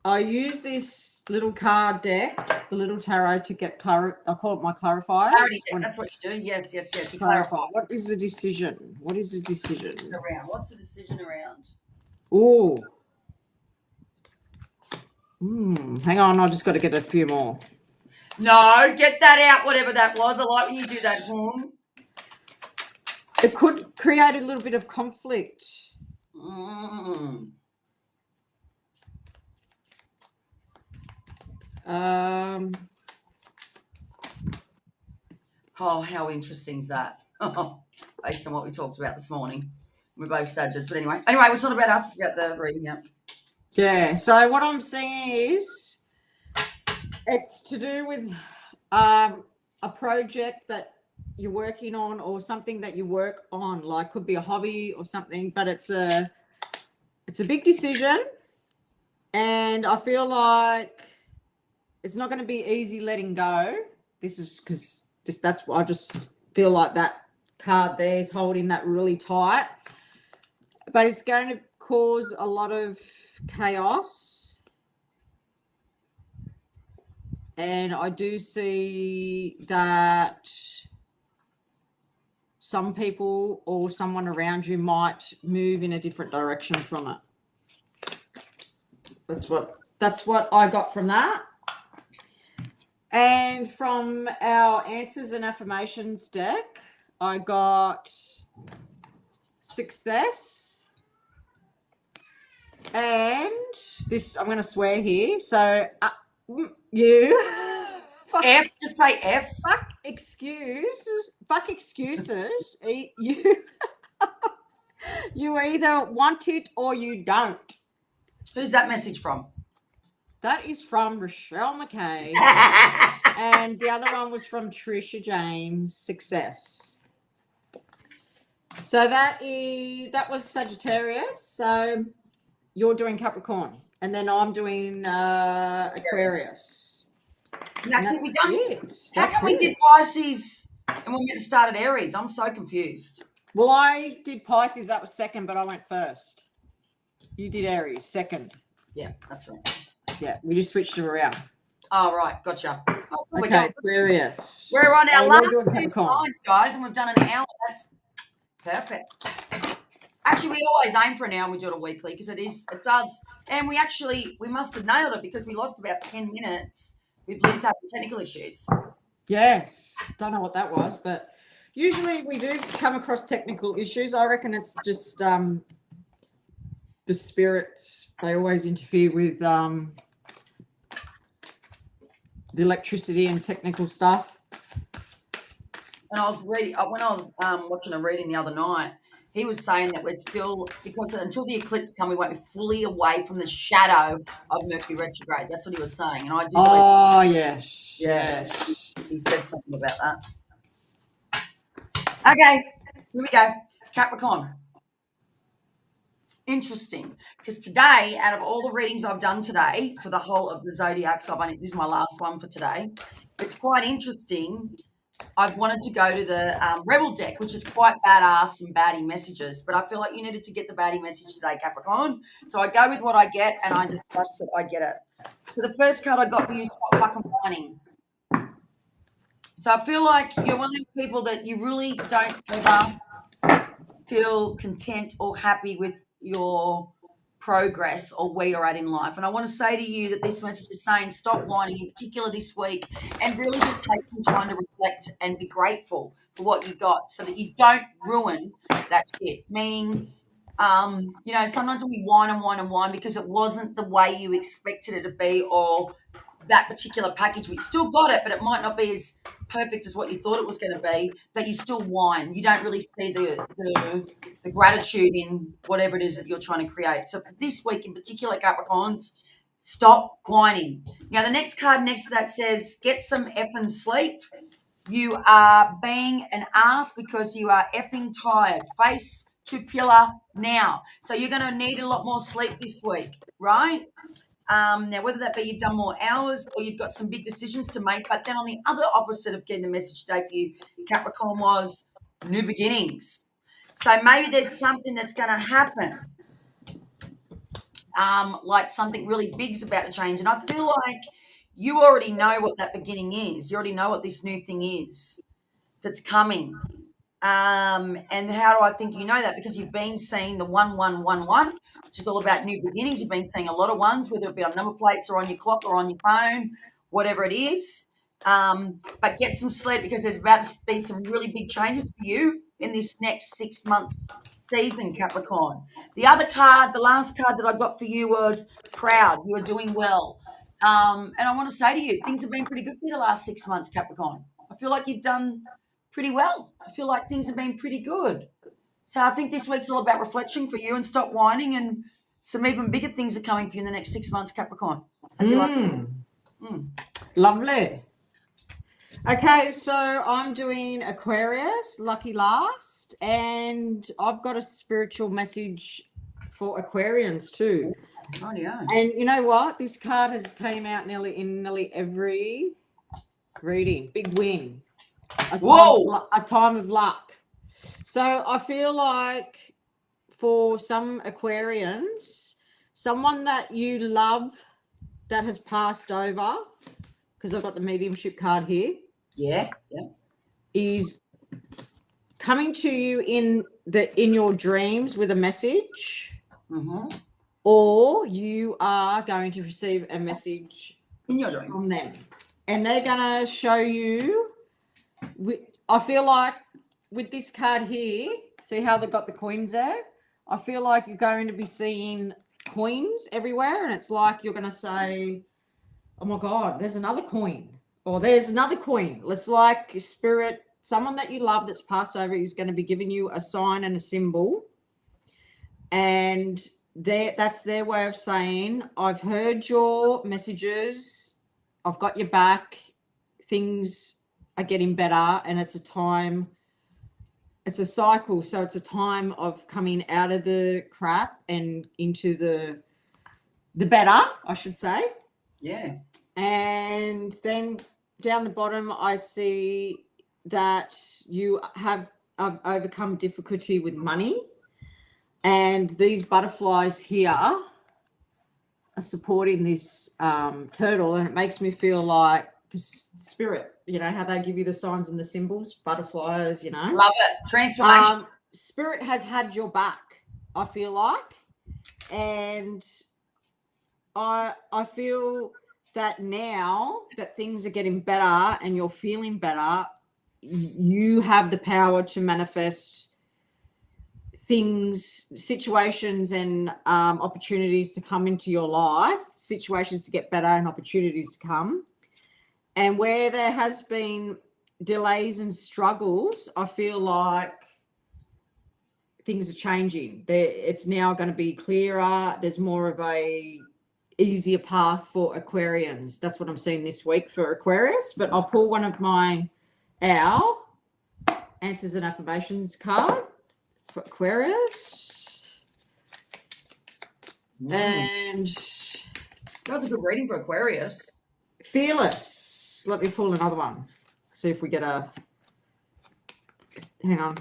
I use this little card deck, the little tarot, to get I call it my clarifiers. Clarity, that's what you do. Yes. To clarify. What is the decision? What is the decision? Around. What's the decision around? Oh. Hang on, I just got to get a few more. No, get that out, whatever that was. I like when you do that. It could create a little bit of conflict. Oh, how interesting is that? Based on what we talked about this morning. We're both Sages, but anyway, it's not about us, it's about the reading. Yeah, so what I'm seeing is it's to do with a project that you're working on, or something that you work on, like could be a hobby or something, but it's a big decision, and I feel like it's not going to be easy letting go. This is because that's what I just feel like that card there is holding that really tight, but it's going to cause a lot of chaos. And I do see that some people or someone around you might move in a different direction from it. That's what I got from that. And from our answers and affirmations deck, I got success. And this, I'm going to swear here. So you. F, just say F. Fuck excuses. You either want it or you don't. Who's that message from? That is from Rochelle McKay. And the other one was from Trisha James, success. So that was Sagittarius. So you're doing Capricorn, and then I'm doing Aquarius. And that's it. How come we did Pisces and we'll get started Aries? I'm so confused. Well, I did Pisces, that was second, but I went first. You did Aries, second. Yeah, that's right. Yeah, we just switched it around. Oh, right, gotcha. Oh, okay, Aquarius. We're on our last 2 slides, guys, and we've done an hour. That's perfect. Actually, we always aim for an hour and we do it weekly because it does. And we must have nailed it because we lost about 10 minutes with Liz having technical issues. Yes, don't know what that was, but usually we do come across technical issues. I reckon it's just the spirits. They always interfere with the electricity and technical stuff. And I was reading when I was watching a reading the other night. He was saying that we're still, because until the eclipse comes, we won't be fully away from the shadow of Mercury retrograde. That's what he was saying, and I do. Oh yes, yes. He said something about that. Okay, here we go. Capricorn. Interesting, because today, out of all the readings I've done today for the whole of the zodiac, this is my last one for today. It's quite interesting. I've wanted to go to the Rebel deck, which is quite badass and baddie messages, but I feel like you needed to get the baddie message today, Capricorn. So I go with what I get, and I just trust that I get it. So the first card I got for you, stop fucking whining. So I feel like you're one of those people that you really don't ever feel content or happy with your progress or where you're at in life. And I want to say to you that this message is saying stop whining, in particular this week, and really just take some time to reflect and be grateful for what you got so that you don't ruin that shit. Meaning, sometimes we whine and whine and whine because it wasn't the way you expected it to be, or that particular package, but you still got it, but it might not be as perfect as what you thought it was going to be, that you still whine. You don't really see the gratitude in whatever it is that you're trying to create. So for this week in particular, Capricorns, stop whining. Now, the next card next to that says, get some effing sleep. You are being an ass because you are effing tired. Face to pillar now. So you're going to need a lot more sleep this week, right? Now, whether that be you've done more hours or you've got some big decisions to make, but then on the other opposite of getting the message today for you, Capricorn, was new beginnings. So maybe there's something that's going to happen, like something really big's about to change. And I feel like you already know what that beginning is. You already know what this new thing is that's coming. And how do I think you know that? Because you've been seeing the 1111, which is all about new beginnings. You've been seeing a lot of ones, whether it be on number plates or on your clock or on your phone, whatever it is. But get some sleep because there's about to be some really big changes for you in this next 6 months season, Capricorn. The other card, the last card that I got for you was proud. You are doing well. And I want to say to you, things have been pretty good for you the last 6 months, Capricorn. I feel like you've done pretty well. I feel like things have been pretty good. So I think this week's all about reflection for you and stop whining, and some even bigger things are coming for you in the next 6 months, Capricorn. Lovely. Okay, so I'm doing Aquarius, lucky last, and I've got a spiritual message for Aquarians too. Oh, yeah. And you know what? This card has came out nearly every reading. Big win. A time of luck. So I feel like for some Aquarians, someone that you love that has passed over, because I've got the mediumship card here. Yeah. Is coming to you in your dreams with a message, or you are going to receive a message in your dream from them, and they're going to show you. I feel like with this card here, see how they got the coins there? I feel like you're going to be seeing coins everywhere, and it's like you're going to say, oh my God, there's another coin, or there's another coin. It's like spirit, someone that you love that's passed over is going to be giving you a sign and a symbol, and that's their way of saying, I've heard your messages, I've got your back, things are getting better, and it's a time, it's a cycle. So it's a time of coming out of the crap and into the better, I should say. Yeah. And then down the bottom, I see that you have overcome difficulty with money. And these butterflies here are supporting this turtle. And it makes me feel like spirit, you know, how they give you the signs and the symbols, butterflies, you know. Love it. Transformation. Spirit has had your back, I feel like. And I feel that now that things are getting better and you're feeling better, you have the power to manifest things, situations and opportunities to come into your life, situations to get better and opportunities to come. And where there has been delays and struggles, I feel like things are changing. It's now going to be clearer. There's more of a easier path for Aquarians. That's what I'm seeing this week for Aquarius. But I'll pull one of my answers and affirmations card for Aquarius. And that was a good reading for Aquarius. Fearless. Let me pull another one. See if we get a. Hang on.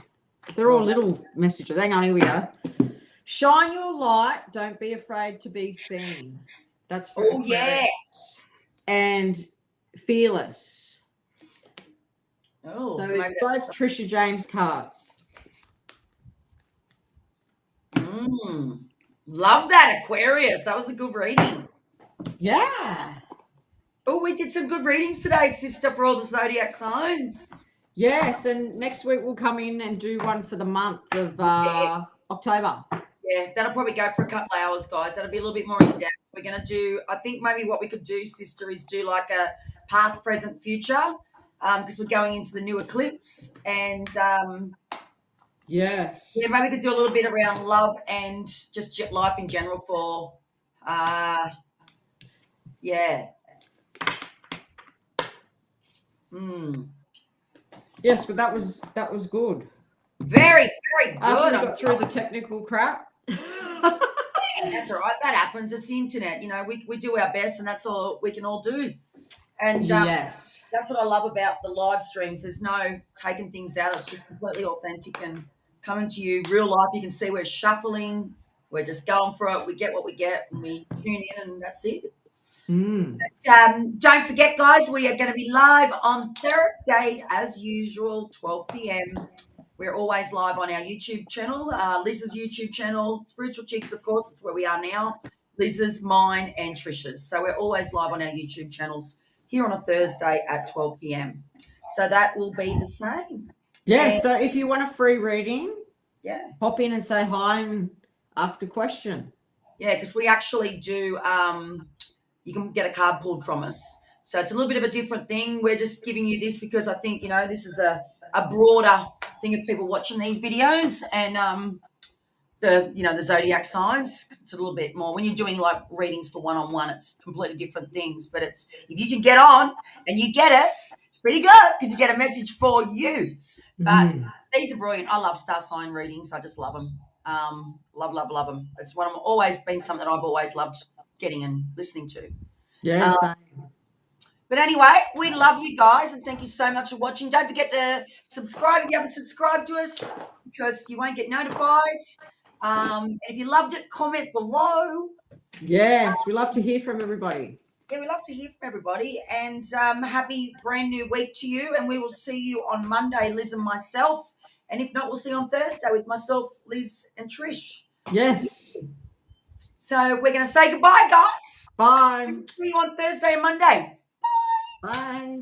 They're all little messages. Hang on, here we go. Shine your light. Don't be afraid to be seen. That's for Aquarius. Yeah. And fearless. Oh, so both Trisha James cards. Love that, Aquarius. That was a good reading. Yeah. Oh, we did some good readings today, sister, for all the zodiac signs. Yes, and next week we'll come in and do one for the month of October. Yeah, that'll probably go for a couple of hours, guys. That'll be a little bit more in depth. We're going to do, I think maybe what we could do, sister, is do like a past, present, future, because we're going into the new eclipse. And Yes. yeah, maybe we could do a little bit around love and just life in general for, yeah. Yes, but that was good. Very, very good. After we got through the technical crap. That's all right. That happens. It's the internet. You know, we do our best, and that's all we can all do. And yes, that's what I love about the live streams. There's no taking things out. It's just completely authentic and coming to you real life. You can see we're shuffling. We're just going for it. We get what we get, and we tune in, and that's it. But, don't forget, guys, we are going to be live on Thursday as usual, 12 p.m. We're always live on our YouTube channel, Liz's YouTube channel, Spiritual Chicks, of course, it's where we are now, Liz's, mine, and Trisha's. So we're always live on our YouTube channels here on a Thursday at 12 p.m. So that will be the same. Yeah, so if you want a free reading, pop in and say hi and ask a question. Yeah, because we actually do, you can get a card pulled from us. So it's a little bit of a different thing. We're just giving you this because I think, you know, this is a broader thing of people watching these videos, and the zodiac signs, it's a little bit more when you're doing like readings for one-on-one, it's completely different things. But it's, if you can get on and you get us, it's pretty good because you get a message for you. But these are brilliant. I love star sign readings. I just love them. Love them. It's what I've always been, something that I've always loved getting and listening to. Yeah, same. But anyway, we love you guys, and thank you so much for watching. Don't forget to subscribe if you haven't subscribed to us, because you won't get notified. And if you loved it, comment below. Yes, we love to hear from everybody. Yeah, we love to hear from everybody. And happy brand new week to you. And we will see you on Monday, Liz and myself. And if not, we'll see you on Thursday with myself, Liz, and Trish. Yes. So we're going to say goodbye, guys. Bye. See you on Thursday and Monday. Bye.